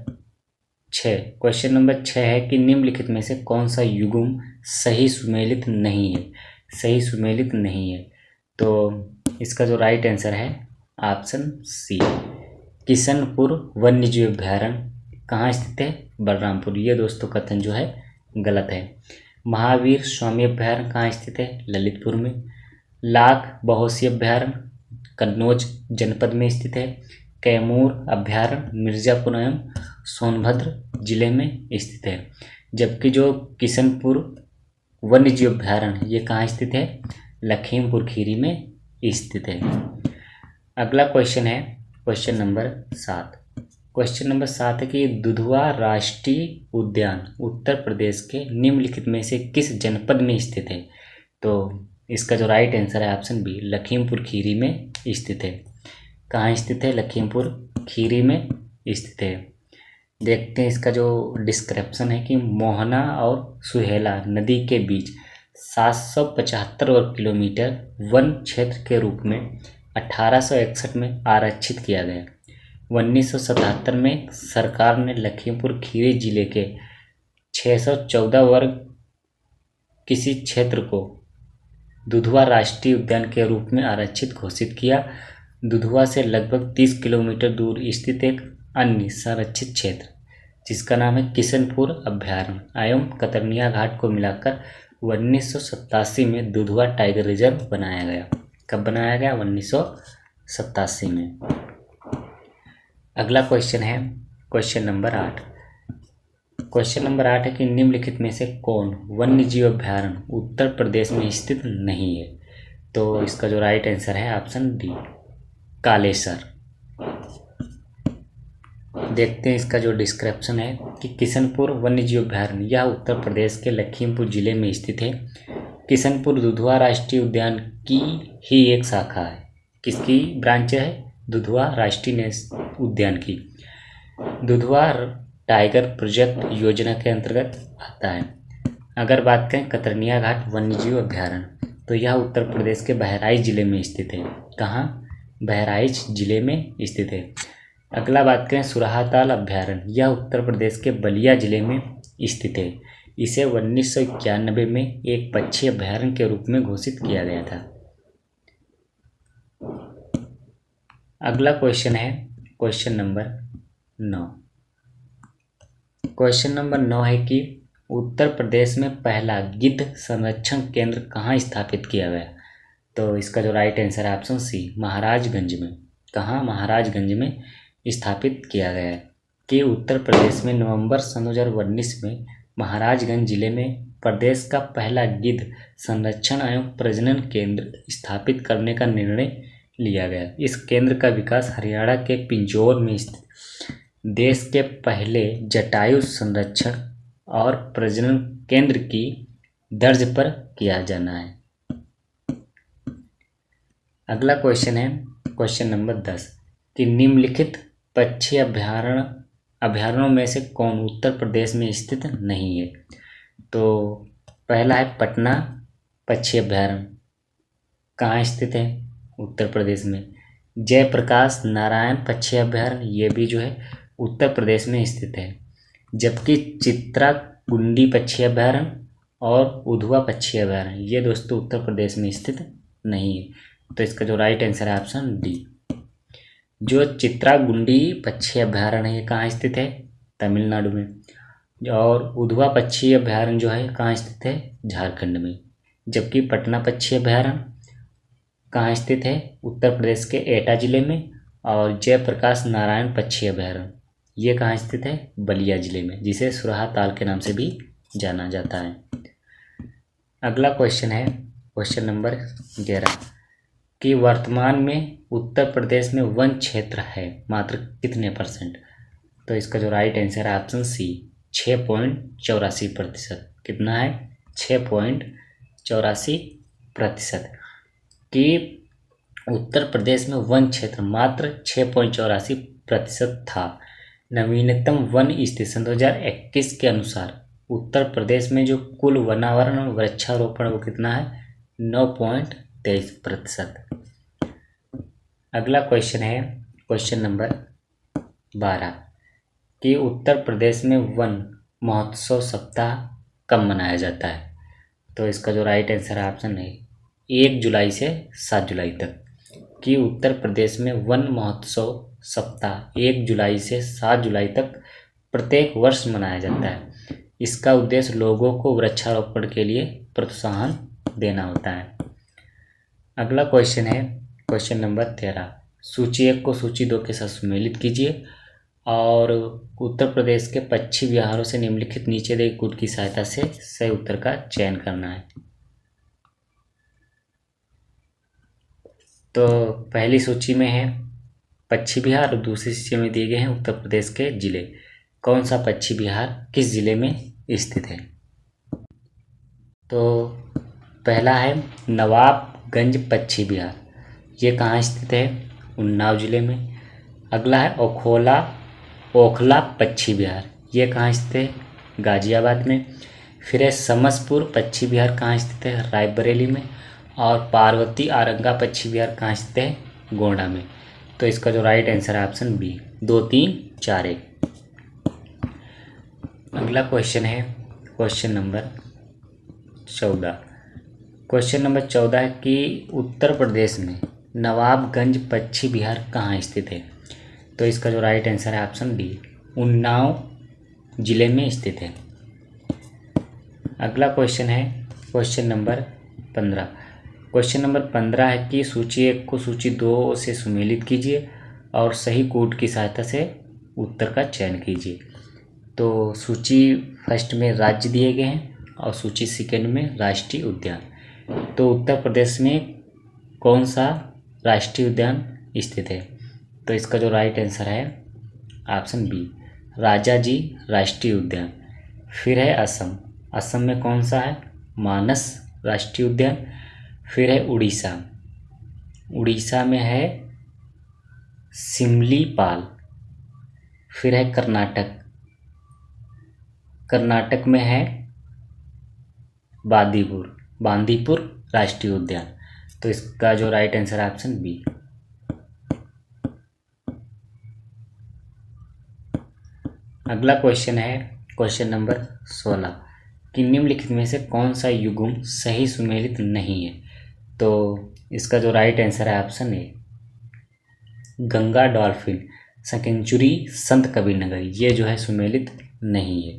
6। क्वेश्चन नंबर 6 है कि निम्नलिखित में से कौन सा युग्म सही सुमेलित नहीं है? सही सुमेलित नहीं है। तो इसका जो राइट आंसर है ऑप्शन सी, किशनपुर वन्यजीव अभ्यारण्य कहाँ स्थित है? बलरामपुर। ये दोस्तों कथन जो है गलत है। महावीर स्वामी अभ्यारण्य कहाँ स्थित है? ललितपुर में। लाख बहोसी अभ्यारण्य कन्नौज जनपद में स्थित है। कैमूर अभ्यारण्य मिर्जापुर एवं सोनभद्र जिले में स्थित है। जबकि जो किशनपुर वन्यजीव अभ्यारण्य ये कहाँ स्थित है? लखीमपुर खीरी में स्थित है। अगला क्वेश्चन है क्वेश्चन नंबर 7। क्वेश्चन नंबर 7 है कि दुधवा राष्ट्रीय उद्यान उत्तर प्रदेश के निम्नलिखित में से किस जनपद में स्थित है? तो इसका जो राइट आंसर है ऑप्शन बी, लखीमपुर खीरी में स्थित है। कहाँ स्थित है? लखीमपुर खीरी में स्थित है। देखते हैं इसका जो डिस्क्रिप्शन है कि मोहना और सुहेला नदी के बीच 775 वर्ग किलोमीटर वन क्षेत्र के रूप में 1861 में आरक्षित किया गया। 1977 में सरकार ने लखीमपुर खीरी जिले के 614 वर्ग किसी क्षेत्र को दुधवा राष्ट्रीय उद्यान के रूप में आरक्षित घोषित किया। दुधवा से लगभग 30 किलोमीटर दूर स्थित एक अन्य संरक्षित क्षेत्र जिसका नाम है किशनपुर अभ्यारण्य एवं कतरनिया घाट को मिलाकर 1987 में दुधवा टाइगर रिजर्व बनाया गया। कब बनाया गया? 1987 में। अगला क्वेश्चन है क्वेश्चन नंबर 8। क्वेश्चन नंबर 8 है कि निम्नलिखित में से कौन वन्यजीव अभ्यारण्य उत्तर प्रदेश में स्थित नहीं है? तो इसका जो राइट आंसर है ऑप्शन डी, कालेसर। देखते हैं इसका जो डिस्क्रिप्शन है कि किशनपुर वन्यजीव अभ्यारण्य यह उत्तर प्रदेश के लखीमपुर जिले में स्थित है। किशनपुर दुधवा राष्ट्रीय उद्यान की ही एक शाखा है। किसकी ब्रांच है? दुधवा राष्ट्रीय उद्यान की। दुधवा टाइगर प्रोजेक्ट योजना के अंतर्गत आता है। अगर बात करें कतरनिया घाट वन्यजीव अभ्यारण्य तो यह उत्तर प्रदेश के बहराइच जिले में स्थित है। कहाँ? बहराइच जिले में स्थित है। अगला बात करें सुराहाताल अभ्यारण्य, यह उत्तर प्रदेश के बलिया जिले में स्थित है। इसे 1991 में एक पक्षी अभ्यारण्य के रूप में घोषित किया गया था। अगला क्वेश्चन है क्वेश्चन नंबर 9। क्वेश्चन नंबर 9 है कि उत्तर प्रदेश में पहला गिद्ध संरक्षण केंद्र कहाँ स्थापित किया गया? तो इसका जो राइट आंसर है ऑप्शन सी, महाराजगंज में। कहाँ? महाराजगंज में स्थापित किया गया है। कि उत्तर प्रदेश में नवंबर सन 2019 में महाराजगंज जिले में प्रदेश का पहला गिद्ध संरक्षण एवं प्रजनन केंद्र स्थापित करने का निर्णय लिया गया। इस केंद्र का विकास हरियाणा के पिंजौर में स्थित देश के पहले जटायु संरक्षण और प्रजनन केंद्र की दर्ज पर किया जाना है। अगला क्वेश्चन है क्वेश्चन नंबर 10 कि निम्नलिखित पक्षी अभ्यारण्यों में से कौन उत्तर प्रदेश में स्थित नहीं है? तो पहला है पटना पक्षी अभ्यारण्य। कहाँ स्थित है? उत्तर प्रदेश में। जयप्रकाश नारायण पक्षी अभ्यारण्य ये भी जो है उत्तर प्रदेश में स्थित है। जबकि चित्राकुंडी पक्षी अभ्यारण्य और उधवा पक्षी अभयारण्य, ये दोस्तों उत्तर प्रदेश में स्थित नहीं है। तो इसका जो राइट आंसर है ऑप्शन डी। जो चित्रागुंडी पक्षी अभयारण्य है ये कहाँ स्थित है? तमिलनाडु में। और उधवा पक्षी अभयारण्य जो है कहाँ स्थित है? झारखंड में। जबकि पटना पक्षी अभयारण्य कहाँ स्थित है? उत्तर प्रदेश के एटा जिले में। और जयप्रकाश नारायण पक्षी अभयारण्य ये कहाँ स्थित है? बलिया जिले में, जिसे सुरहा ताल के नाम से भी जाना जाता है। अगला क्वेश्चन है क्वेश्चन नंबर 11 कि वर्तमान में उत्तर प्रदेश में वन क्षेत्र है मात्र कितने %? तो इसका जो राइट आंसर है ऑप्शन सी 6.84%। कितना है? 6.84%। कि उत्तर प्रदेश में वन क्षेत्र मात्र 6.84% था। नवीनतम वन स्टेशन 2021 के अनुसार उत्तर प्रदेश में जो कुल वनावरण और वृक्षारोपण वो कितना है? 9.23%। अगला क्वेश्चन है क्वेश्चन नंबर 12 कि उत्तर प्रदेश में वन महोत्सव सप्ताह कब मनाया जाता है? तो इसका जो राइट आंसर है ऑप्शन है 1 जुलाई से 7 जुलाई तक। कि उत्तर प्रदेश में वन महोत्सव सप्ताह 1 जुलाई से 7 जुलाई तक प्रत्येक वर्ष मनाया जाता है। इसका उद्देश्य लोगों को वृक्षारोपण के लिए प्रोत्साहन देना होता है। अगला क्वेश्चन है क्वेश्चन नंबर 13। सूची 1 को सूची 2 के साथ सम्मिलित कीजिए और उत्तर प्रदेश के पक्षी विहारों से निम्नलिखित नीचे दिए कूट की सहायता से सही उत्तर का चयन करना है। तो पहली सूची में है पक्षी विहार और दूसरी सूची में दिए गए हैं उत्तर प्रदेश के जिले। कौन सा पक्षी विहार किस जिले में स्थित है? तो पहला है नवाबगंज पक्षी विहार, ये कहाँ स्थित है? उन्नाव जिले में। अगला है ओखला पक्षी विहार, ये कहाँ स्थित है? गाजियाबाद में। फिर है समसपुर पक्षी विहार, कहाँ स्थित है? रायबरेली में। और पार्वती आरंगा पक्षी विहार कहाँ स्थित है? गोंडा में। तो इसका जो राइट आंसर है ऑप्शन बी 2, 3, 4, 1। अगला क्वेश्चन है क्वेश्चन नंबर 14। क्वेश्चन नंबर 14 है कि उत्तर प्रदेश में नवाबगंज पक्षी विहार कहाँ स्थित है? तो इसका जो राइट आंसर है ऑप्शन डी उन्नाव जिले में स्थित है। अगला क्वेश्चन है क्वेश्चन नंबर 15। क्वेश्चन नंबर 15 है कि सूची 1 को सूची 2 से सुमेलित कीजिए और सही कोड की सहायता से उत्तर का चयन कीजिए। तो सूची फर्स्ट में राज्य दिए गए हैं और सूची सेकंड में राष्ट्रीय उद्यान। तो उत्तर प्रदेश में कौन सा राष्ट्रीय उद्यान स्थित है? तो इसका जो राइट आंसर है ऑप्शन बी राजाजी राष्ट्रीय उद्यान। फिर है असम में कौन सा है? मानस राष्ट्रीय उद्यान। फिर है उड़ीसा में है सिमलीपाल। फिर है कर्नाटक में है बांदीपुर राष्ट्रीय उद्यान। तो इसका जो राइट आंसर है ऑप्शन बी। अगला क्वेश्चन है क्वेश्चन नंबर 16 कि निम्नलिखित में से कौन सा युग्म सही सुमेलित नहीं है? तो इसका जो राइट आंसर है option A Ganga dolphin century Sant Kabirnagar, ये जो है सुमेलित नहीं है।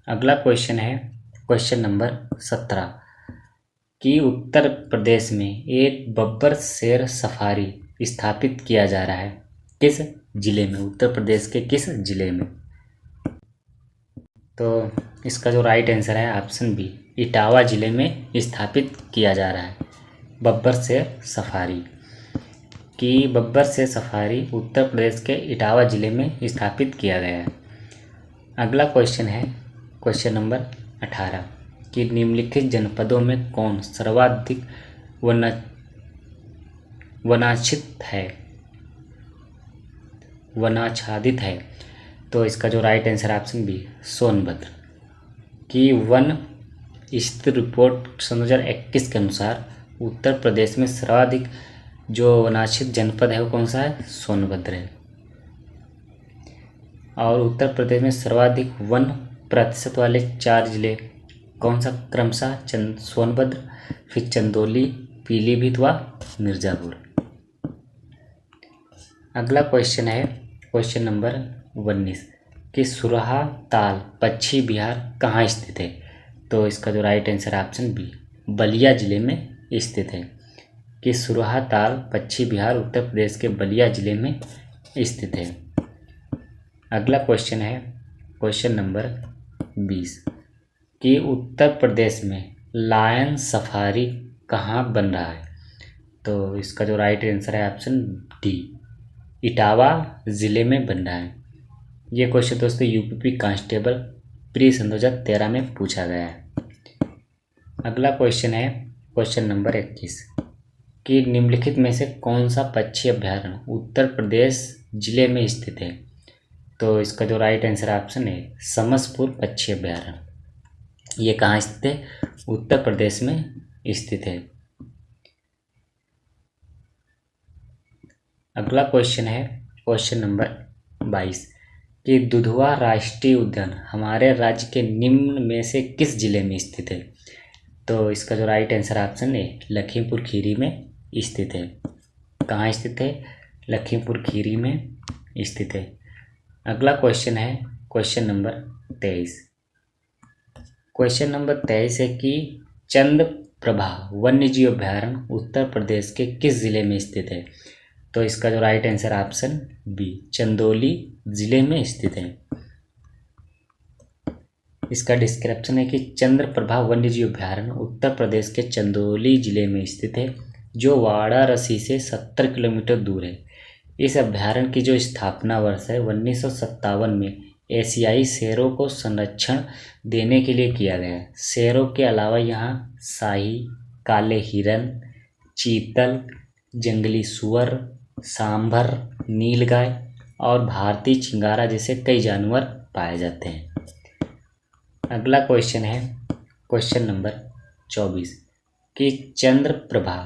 अगला क्वेश्चन है क्वेश्चन नंबर 17 कि उत्तर प्रदेश में एक बब्बर शेर सफारी स्थापित किया जा रहा है किस जिले में? उत्तर प्रदेश के किस जिले में? तो इसका जो राइट आंसर है ऑप्शन बी इटावा जिले में स्थापित किया जा रहा है बब्बर शेर सफारी। कि बब्बर शेर सफारी उत्तर प्रदेश के इटावा जिले में स्थापित किया गया है। अगला क्वेश्चन है क्वेश्चन नंबर 18 कि निम्नलिखित जनपदों में कौन सर्वाधिक वनाच्छादित है? तो इसका जो right answer option B Sonbhadra. कि वन स्थिति रिपोर्ट सन 2021 के अनुसार उत्तर प्रदेश में सर्वाधिक जो वनाच्छित जनपद है वो कौन सा है? सोनभद्र है। और उत्तर प्रदेश में सर्वाधिक 1% वाले 4 जिले कौन सा? क्रमशः सोनभद्र, फिर चंदौली, पीलीभीत व मिर्ज़ापुर। अगला क्वेश्चन है क्वेश्चन नंबर 19 कि सुरहा ताल पश्चिमी बिहार कहाँ स्थित है? तो इसका जो राइट आंसर है ऑप्शन बी, बलिया जिले में स्थित है। कि सुरहा ताल पश्चिमी बिहार उत्तर प्रदेश के बलिया जिले में स्थित है। अगला क्वेश्चन है क्वेश्चन नंबर 20 कि उत्तर प्रदेश में लायन सफारी कहाँ बन रहा है? तो इसका जो राइट आंसर है ऑप्शन डी, इटावा ज़िले में बन रहा है। ये क्वेश्चन दोस्तों यूपी कांस्टेबल प्री सन 2013 में पूछा गया है। अगला क्वेश्चन है क्वेश्चन नंबर 21 कि निम्नलिखित में से कौन सा पक्षी अभ्यारण्य उत्तर प्रदेश जिले में स्थित है? तो इसका जो राइट आंसर ऑप्शन है समसपुर पक्षी अभ्यारण्य। ये कहाँ स्थित है? उत्तर प्रदेश में स्थित है। अगला क्वेश्चन है क्वेश्चन नंबर 22 कि दुधवा राष्ट्रीय उद्यान हमारे राज्य के निम्न में से किस जिले में स्थित है? तो इसका जो राइट आंसर ऑप्शन है लखीमपुर खीरी में स्थित है। कहाँ स्थित है? लखीमपुर खीरी में स्थित है। अगला क्वेश्चन है क्वेश्चन नंबर 23। क्वेश्चन नंबर 23 है कि चंद्रप्रभा वन्यजीव अभ्यारण्य उत्तर प्रदेश के किस जिले में स्थित है? तो इसका जो right answer option B, Chandauli जिले में स्थित है। इसका डिस्क्रिप्शन है कि चंद्रप्रभा वन्यजीव अभ्यारण्य उत्तर प्रदेश के चंदौली जिले में स्थित है, जो वाराणसी से 70 किलोमीटर दूर है। इस अभ्यारण्य की जो स्थापना वर्ष है 1957 में एशियाई शेरों को संरक्षण देने के लिए किया गया है। शेरों के अलावा यहाँ शाही, काले हिरन, चीतल, जंगली सुअर, सांभर, नीलगाय और भारतीय चिंगारा जैसे कई जानवर पाए जाते हैं। अगला क्वेश्चन है क्वेश्चन नंबर 24 कि चंद्रप्रभा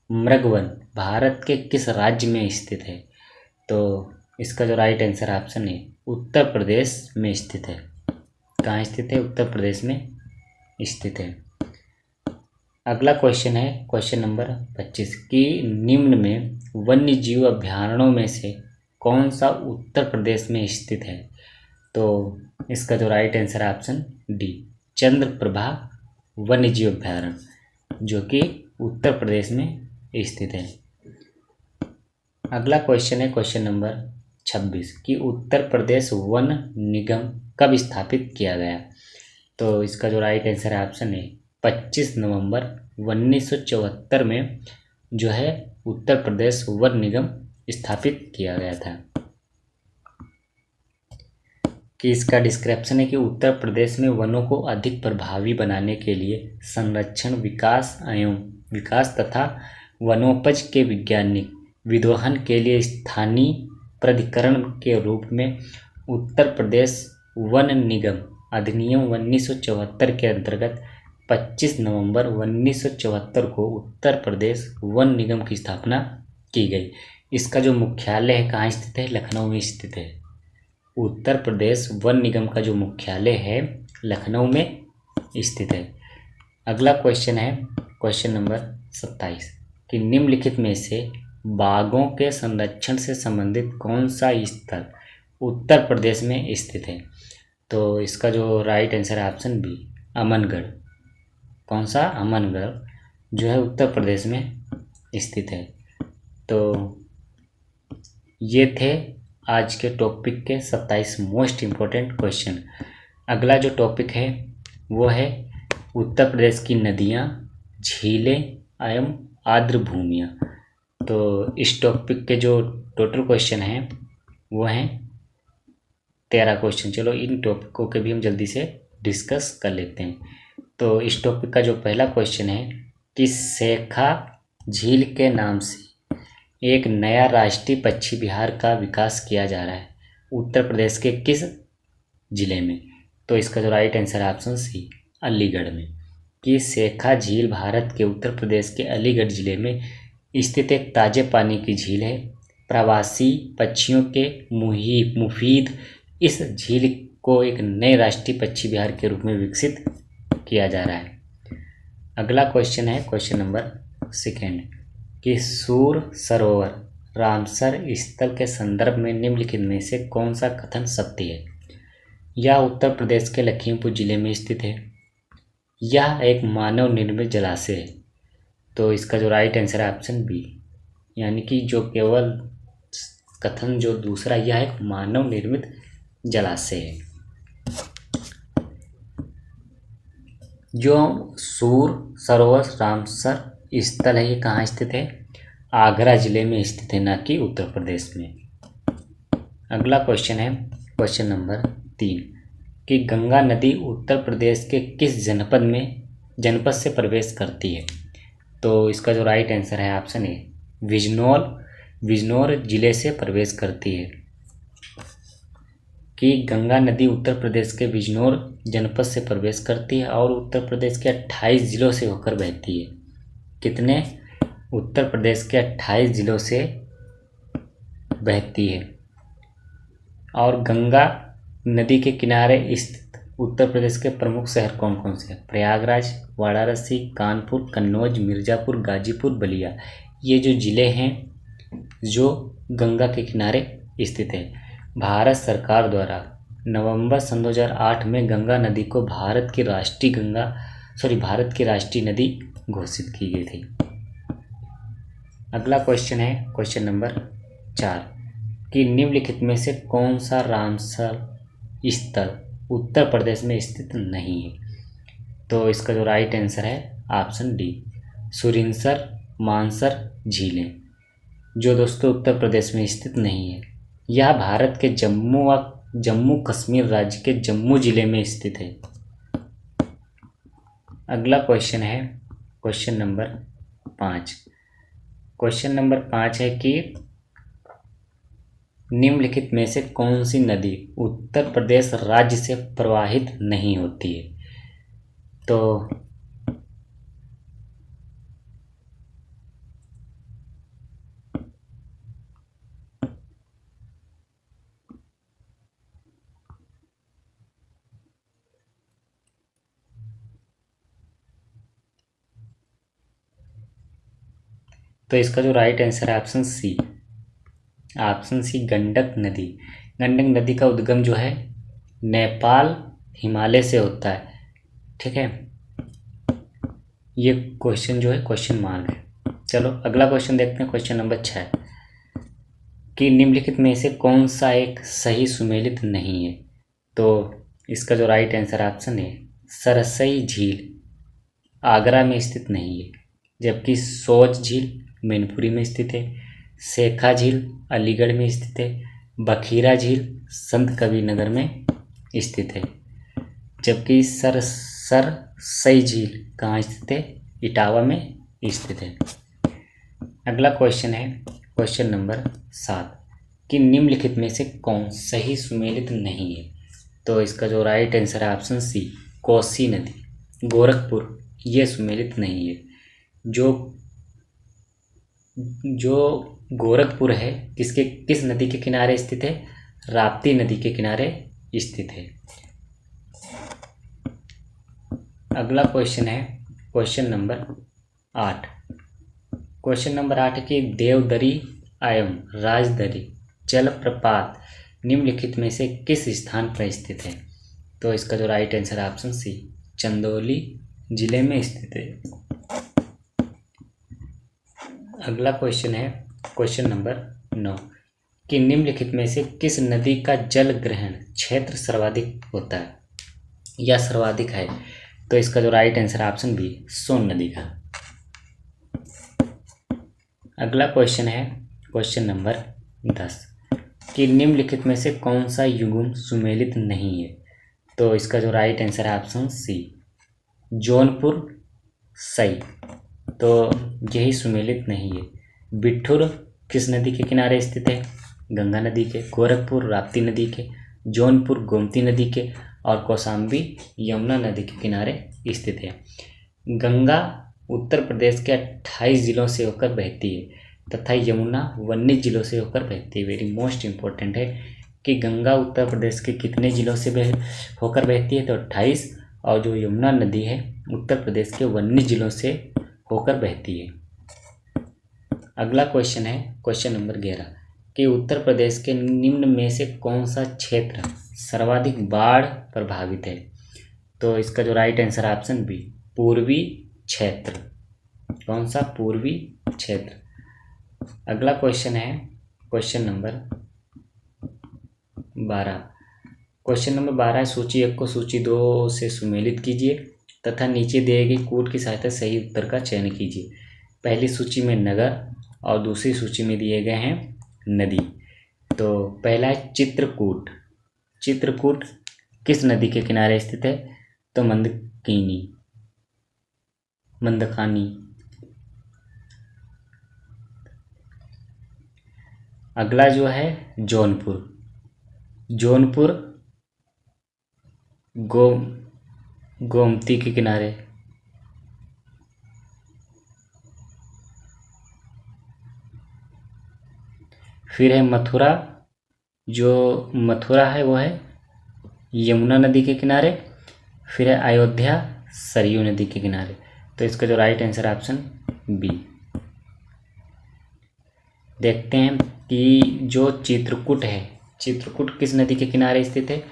मृगवन भारत के किस राज्य में स्थित है? तो इसका जो राइट आंसर ऑप्शन है उत्तर प्रदेश में स्थित है। कहाँ स्थित है? उत्तर प्रदेश में स्थित है। अगला क्वेश्चन है क्वेश्चन नंबर 25 कि निम्न में वन्यजीव अभ्यारण्यों में से कौन सा उत्तर प्रदेश में स्थित है? तो इसका जो राइट आंसर है ऑप्शन डी, चंद्रप्रभा वन्यजीव अभ्यारण्य, जो कि उत्तर प्रदेश में स्थित है। अगला क्वेश्चन है क्वेश्चन नंबर 26 कि उत्तर प्रदेश वन निगम कब स्थापित किया गया? तो इसका जो राइट आंसर है ऑप्शन है 25 नवंबर 1974 में जो है उत्तर प्रदेश वन निगम स्थापित किया गया था। कि इसका डिस्क्रिप्शन है कि उत्तर प्रदेश में वनों को अधिक प्रभावी बनाने के लिए संरक्षण, विकास तथा वनोपज के वैज्ञानिक विद्वहन के लिए स्थानीय प्राधिकरण के रूप में उत्तर प्रदेश वन निगम अधिनियम 1974 के अंतर्गत 25 नवंबर 1974 को उत्तर प्रदेश वन निगम की स्थापना की गई। इसका जो मुख्यालय है कहाँ स्थित है? लखनऊ में स्थित है। उत्तर प्रदेश वन निगम का जो मुख्यालय है लखनऊ में स्थित है। अगला क्वेश्चन है क्वेश्चन नंबर 27 कि निम्नलिखित में से बाघों के संरक्षण से संबंधित कौन सा स्थल उत्तर प्रदेश में स्थित है? तो इसका जो राइट आंसर है ऑप्शन बी, अमनगढ़। कौन सा? अमनगढ़ जो है उत्तर प्रदेश में स्थित है। तो ये थे आज के टॉपिक के 27 मोस्ट इम्पोर्टेंट क्वेश्चन। अगला जो टॉपिक है वो है उत्तर प्रदेश की नदियाँ, झीलें एवं आर्द्र भूमियाँ। तो इस टॉपिक के जो टोटल क्वेश्चन हैं वो हैं 13 क्वेश्चन। चलो इन टॉपिकों के भी हम जल्दी से डिस्कस कर लेते हैं। तो इस टॉपिक का जो पहला क्वेश्चन है कि शेखा झील के नाम से एक नया राष्ट्रीय पक्षी विहार का विकास किया जा रहा है उत्तर प्रदेश के किस जिले में? तो इसका जो राइट आंसर है ऑप्शन सी, अलीगढ़ में। कि शेखा झील भारत के उत्तर प्रदेश के अलीगढ़ जिले में स्थित एक ताजे पानी की झील है। प्रवासी पक्षियों के मुफीद इस झील को एक नए राष्ट्रीय पक्षी विहार के रूप में विकसित किया जा रहा है। अगला क्वेश्चन है क्वेश्चन नंबर 2 कि सूर सरोवर रामसर स्थल के संदर्भ में निम्नलिखित में से कौन सा कथन सत्य है? यह उत्तर प्रदेश के लखीमपुर जिले में स्थित है। यह एक मानव निर्मित जलाशय है। तो इसका जो राइट आंसर है ऑप्शन बी, यानी कि जो केवल कथन जो दूसरा, यह एक मानव निर्मित जलाशय है। जो सूर सरोवर रामसर स्थल है, ये कहाँ स्थित है? आगरा जिले में स्थित है, न कि उत्तर प्रदेश में। अगला क्वेश्चन है क्वेश्चन नंबर 3 कि गंगा नदी उत्तर प्रदेश के किस जनपद से प्रवेश करती है? तो इसका जो राइट आंसर है ऑप्शन ए, बिजनौर जिले से प्रवेश करती है। कि गंगा नदी उत्तर प्रदेश के बिजनौर जनपद से प्रवेश करती है और उत्तर प्रदेश के 28 जिलों से होकर बहती है। कितने? उत्तर प्रदेश के 28 जिलों से बहती है। और गंगा नदी के किनारे स्थित उत्तर प्रदेश के प्रमुख शहर कौन कौन से हैं? प्रयागराज, वाराणसी, कानपुर, कन्नौज, मिर्ज़ापुर, गाजीपुर, बलिया। ये जो ज़िले हैं जो गंगा के किनारे स्थित है। भारत सरकार द्वारा नवंबर सन 2008 में गंगा नदी को भारत की राष्ट्रीय नदी घोषित की गई थी। अगला क्वेश्चन है क्वेश्चन नंबर 4 कि निम्नलिखित में से कौन सा रामसर स्थल उत्तर प्रदेश में स्थित नहीं है? तो इसका जो राइट आंसर है ऑप्शन डी, सुरिनसर मानसर झीलें, जो दोस्तों उत्तर प्रदेश में स्थित नहीं है। यह भारत के जम्मू कश्मीर राज्य के जम्मू जिले में स्थित है। अगला क्वेश्चन है क्वेश्चन नंबर 5। क्वेश्चन नंबर 5 है कि निम्नलिखित में से कौन सी नदी उत्तर प्रदेश राज्य से प्रवाहित नहीं होती है? तो इसका जो राइट आंसर है ऑप्शन सी, गंडक नदी। गंडक नदी का उद्गम जो है नेपाल हिमालय से होता है। ठीक है, ये क्वेश्चन जो है क्वेश्चन मार्क है। चलो अगला क्वेश्चन देखते हैं क्वेश्चन नंबर 6 कि निम्नलिखित में से कौन सा एक सही सुमेलित नहीं है? तो इसका जो राइट आंसर ऑप्शन है, सरसई झील आगरा में स्थित नहीं है, जबकि सोच झील मैनपुरी में स्थित है, शेखा झील अलीगढ़ में स्थित है, बखीरा झील संत कबीर नगर में स्थित है, जबकि सरसई झील कहाँ स्थित है? इटावा में स्थित है। अगला क्वेश्चन है क्वेश्चन नंबर 7 कि निम्नलिखित में से कौन सही सुमेलित नहीं है? तो इसका जो राइट आंसर है ऑप्शन सी, कोसी नदी गोरखपुर, ये सुमेलित नहीं है। जो गोरखपुर है किस नदी के किनारे स्थित है? राप्ती नदी के किनारे स्थित है। अगला क्वेश्चन है क्वेश्चन नंबर 8। क्वेश्चन नंबर 8 कि देवदरी एवं राजदरी जलप्रपात निम्नलिखित में से किस स्थान पर स्थित है? तो इसका जो राइट आंसर है ऑप्शन सी, चंदौली जिले में स्थित है। अगला क्वेश्चन है क्वेश्चन नंबर 9 कि निम्नलिखित में से किस नदी का जल ग्रहण क्षेत्र सर्वाधिक होता है या सर्वाधिक है? तो इसका जो राइट आंसर है ऑप्शन बी, सोन नदी का। अगला क्वेश्चन है क्वेश्चन नंबर 10 कि निम्नलिखित में से कौन सा युग्म सुमेलित नहीं है? तो इसका जो राइट आंसर है ऑप्शन सी, जौनपुर सई, तो यही सुमेलित नहीं है। बिठूर किस नदी के किनारे स्थित है? गंगा नदी के। गोरखपुर राप्ती नदी के। जौनपुर गोमती नदी के। और कौशाम्बी यमुना नदी के किनारे स्थित है। गंगा उत्तर प्रदेश के 28 जिलों से होकर बहती है तथा यमुना 19 जिलों से होकर बहती है। वेरी मोस्ट इम्पोर्टेंट है कि गंगा उत्तर प्रदेश के कितने जिलों से होकर बहती है, तो 28, और जो यमुना नदी है उत्तर प्रदेश के 19 जिलों से होकर बहती है। अगला क्वेश्चन है क्वेश्चन नंबर 11 कि उत्तर प्रदेश के निम्न में से कौन सा क्षेत्र सर्वाधिक बाढ़ प्रभावित है, तो इसका जो राइट आंसर है ऑप्शन बी, पूर्वी क्षेत्र। कौन सा? पूर्वी क्षेत्र। अगला क्वेश्चन है क्वेश्चन नंबर 12। क्वेश्चन नंबर 12 है, सूची 1 को सूची 2 से सुमेलित कीजिए तथा नीचे दिए गए कूट की सहायता से सही उत्तर का चयन कीजिए। पहली सूची में नगर और दूसरी सूची में दिए गए हैं नदी। तो पहला है चित्रकूट। चित्रकूट किस नदी के किनारे स्थित है, तो मंदकानी। अगला जो है जौनपुर। जौनपुर गोमती के किनारे। फिर है मथुरा। जो मथुरा है वो है यमुना नदी के किनारे। फिर है अयोध्या सरयू नदी के किनारे। तो इसका जो राइट आंसर है ऑप्शन बी। देखते हैं कि जो चित्रकूट है, चित्रकूट किस नदी के किनारे स्थित है,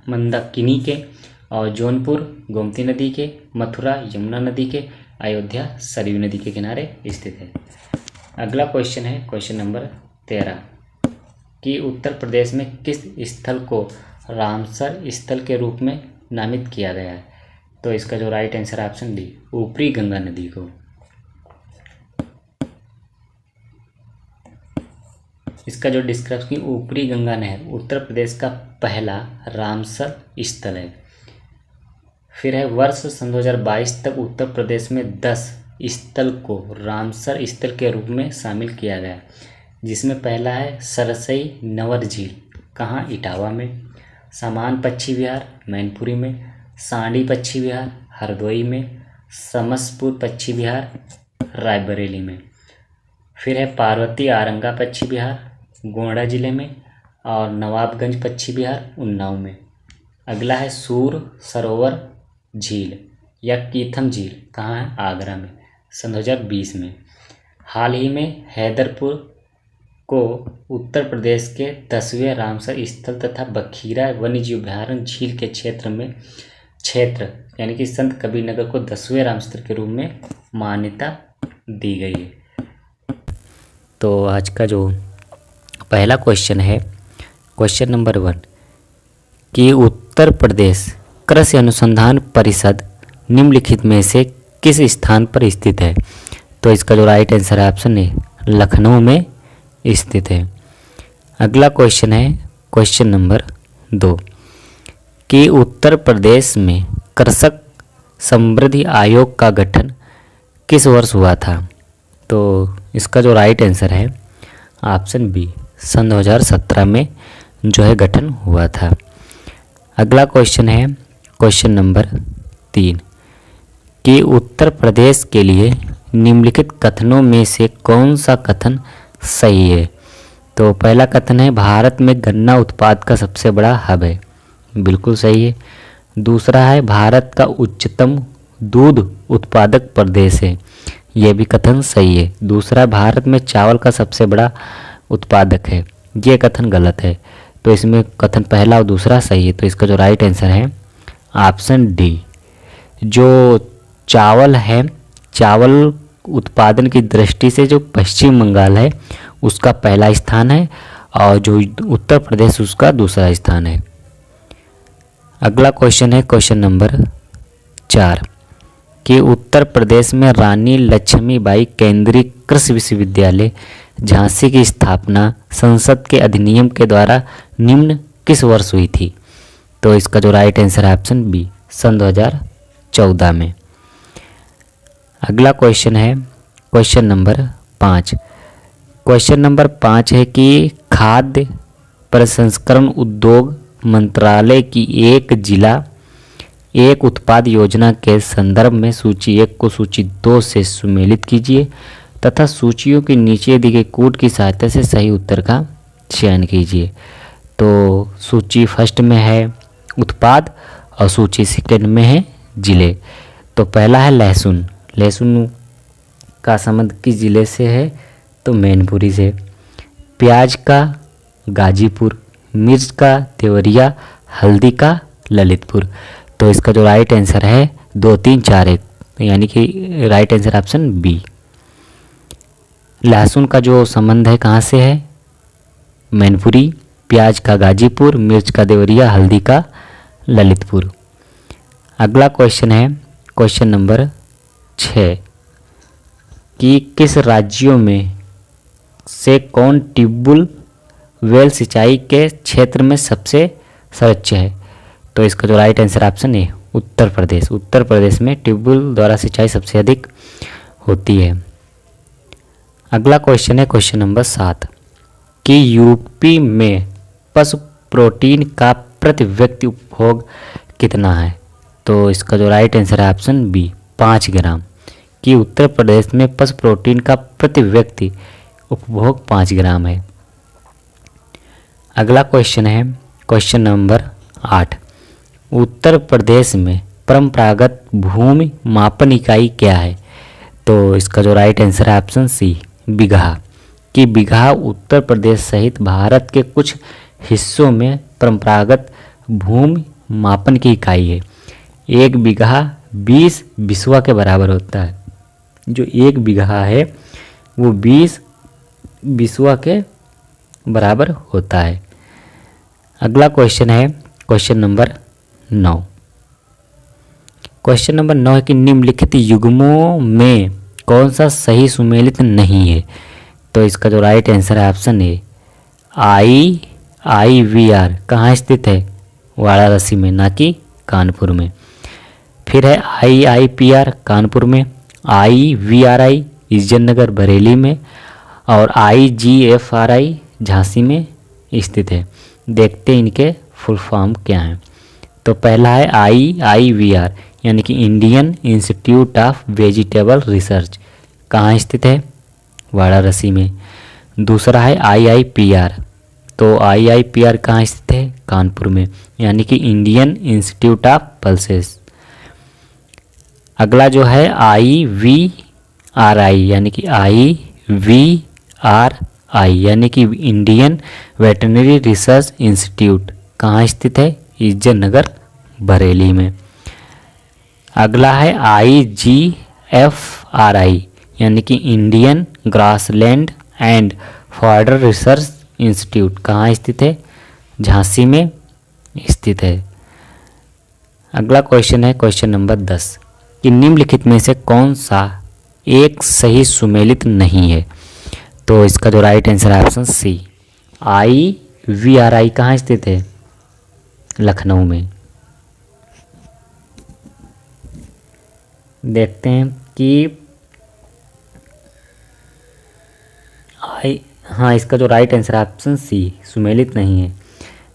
मंदाकिनी के, और जौनपुर गोमती नदी के, मथुरा यमुना नदी के, अयोध्या सरयू नदी के किनारे स्थित है। अगला क्वेश्चन है क्वेश्चन नंबर 13 कि उत्तर प्रदेश में किस स्थल को रामसर स्थल के रूप में नामित किया गया है, तो इसका जो राइट आंसर है ऑप्शन डी, ऊपरी गंगा नदी को। इसका जो डिस्क्रिप्शन, ऊपरी गंगा नहर उत्तर प्रदेश का पहला रामसर स्थल है। फिर है वर्ष सन 2022 तक उत्तर प्रदेश में 10 स्थल को रामसर स्थल के रूप में शामिल किया गया, जिसमें पहला है सरसई नवर झील, कहाँ? इटावा में। सामान पक्षी विहार मैनपुरी में। सांडी पक्षी विहार हरदोई में। समसपुर पक्षी विहार रायबरेली में। फिर है पार्वती आरंगा पक्षी विहार गोंडा जिले में, और नवाबगंज पक्षी विहार उन्नाव में। अगला है सूर सरोवर झील या कीथम झील, कहाँ है? आगरा में, सन 2020 में। हाल ही में हैदरपुर को उत्तर प्रदेश के 10वें रामसर स्थल तथा बखीरा वन्यजीव अभयारण्य झील के क्षेत्र यानी कि संत कबीरनगर को 10वें रामसर के रूप में मान्यता दी गई है। तो आज का जो पहला क्वेश्चन है क्वेश्चन नंबर 1 कि उत्तर प्रदेश कृषि अनुसंधान परिषद निम्नलिखित में से किस स्थान पर स्थित है, तो इसका जो राइट आंसर है ऑप्शन ए, लखनऊ में स्थित है। अगला क्वेश्चन है क्वेश्चन नंबर 2 कि उत्तर प्रदेश में कृषक समृद्धि आयोग का गठन किस वर्ष हुआ था, तो इसका जो राइट आंसर है ऑप्शन बी, सन 2017 में जो है गठन हुआ था। अगला क्वेश्चन है क्वेश्चन नंबर 3 कि उत्तर प्रदेश के लिए निम्नलिखित कथनों में से कौन सा कथन सही है, तो पहला कथन है भारत में गन्ना उत्पाद का सबसे बड़ा हब है, बिल्कुल सही है। दूसरा है भारत का उच्चतम दूध उत्पादक प्रदेश है, यह भी कथन सही है। दूसरा, भारत में चावल का सबसे बड़ा उत्पादक है, ये कथन गलत है। तो इसमें कथन पहला और दूसरा सही है, तो इसका जो राइट आंसर है ऑप्शन डी। जो चावल है, चावल उत्पादन की दृष्टि से जो पश्चिम बंगाल है उसका पहला स्थान है, और जो उत्तर प्रदेश उसका दूसरा स्थान है। अगला क्वेश्चन है क्वेश्चन नंबर 4 कि उत्तर प्रदेश में रानी लक्ष्मीबाई केंद्रीय कृषि विश्वविद्यालय झांसी की स्थापना संसद के अधिनियम के द्वारा निम्न किस वर्ष हुई थी, तो इसका जो राइट आंसर है ऑप्शन बी, सन 2014 में। अगला क्वेश्चन है क्वेश्चन नंबर 5। क्वेश्चन नंबर 5 है कि खाद्य प्रसंस्करण उद्योग मंत्रालय की एक जिला एक उत्पाद योजना के संदर्भ में सूची 1 को सूची 2 से सुमेलित कीजिए तथा सूचियों के नीचे दी गई कूट की सहायता से सही उत्तर का चयन कीजिए। तो सूची फर्स्ट में है उत्पाद और सूची सेकंड में है जिले। तो पहला है लहसुन। लहसुन का संबंध किस जिले से है? तो मैनपुरी से। प्याज का गाजीपुर, मिर्च का देवरिया, हल्दी का ललितपुर। तो इसका जो राइट आंसर है 2, 3, 4, 1, यानी कि राइट आंसर ऑप्शन बी। लहसुन का जो संबंध है कहाँ से है? मैनपुरी, प्याज का गाजीपुर, मिर्च का देवरिया, हल्दी का ललितपुर। अगला क्वेश्चन है क्वेश्चन नंबर 6 कि किस राज्यों में से कौन ट्यूबवेल वेल सिंचाई के क्षेत्र में सबसे सर्वोच्च है? तो इसका जो राइट आंसर ऑप्शन है उत्तर प्रदेश। उत्तर प्रदेश में ट्यूबवेल द्वारा सिंचाई सबसे अधिक होती है। अगला क्वेश्चन है क्वेश्चन नंबर 7 कि यूपी में पशु प्रोटीन का प्रति व्यक्ति उपभोग कितना है? तो इसका जो राइट आंसर है ऑप्शन बी 5 ग्राम। कि उत्तर प्रदेश में पशु प्रोटीन का प्रति व्यक्ति उपभोग 5 ग्राम है। अगला क्वेश्चन है क्वेश्चन नंबर 8 उत्तर प्रदेश में परंपरागत भूमि मापन इकाई क्या है? तो इसका जो राइट आंसर है ऑप्शन सी बीघा। कि बीघा उत्तर प्रदेश सहित भारत के कुछ हिस्सों में परंपरागत भूमि मापन की इकाई है। 1 बीघा 20 बिस्वा के बराबर होता है। जो 1 बीघा है वो 20 बिस्वा के बराबर होता है। अगला क्वेश्चन है क्वेश्चन नंबर 9। क्वेश्चन नंबर 9 है कि निम्नलिखित युग्मों में कौन सा सही सुमेलित नहीं है? तो इसका जो राइट आंसर है ऑप्शन ए IIVR कहाँ स्थित है? वाराणसी में, ना कि कानपुर में। फिर है IIPR कानपुर में, IVRI इज्जत नगर बरेली में और IGFRI झांसी में स्थित है। देखते हैं इनके फुल फॉर्म क्या हैं। तो पहला है IIVR यानी कि Indian institute of vegetable research, कहाँ स्थित है? वाराणसी में। दूसरा है IIPR, तो IIPR कहाँ स्थित है? कानपुर में, यानी कि इंडियन इंस्टीट्यूट ऑफ पल्सेस। अगला जो है IVRI यानी कि IVRI यानी कि इंडियन वेटरनरी रिसर्च इंस्टीट्यूट, कहाँ स्थित है? इज्जत नगर बरेली में। अगला है IGFRI यानी कि Indian grassland and fodder research institute, कहाँ स्थित है? झांसी में स्थित है। अगला क्वेश्चन है क्वेश्चन नंबर 10 कि निम्नलिखित में से कौन सा एक सही सुमेलित नहीं है? तो इसका जो राइट आंसर है ऑप्शन सी IVRI कहाँ स्थित है? लखनऊ में। देखते हैं कि हाँ, इसका जो राइट आंसर है ऑप्शन सी सुमेलित नहीं है।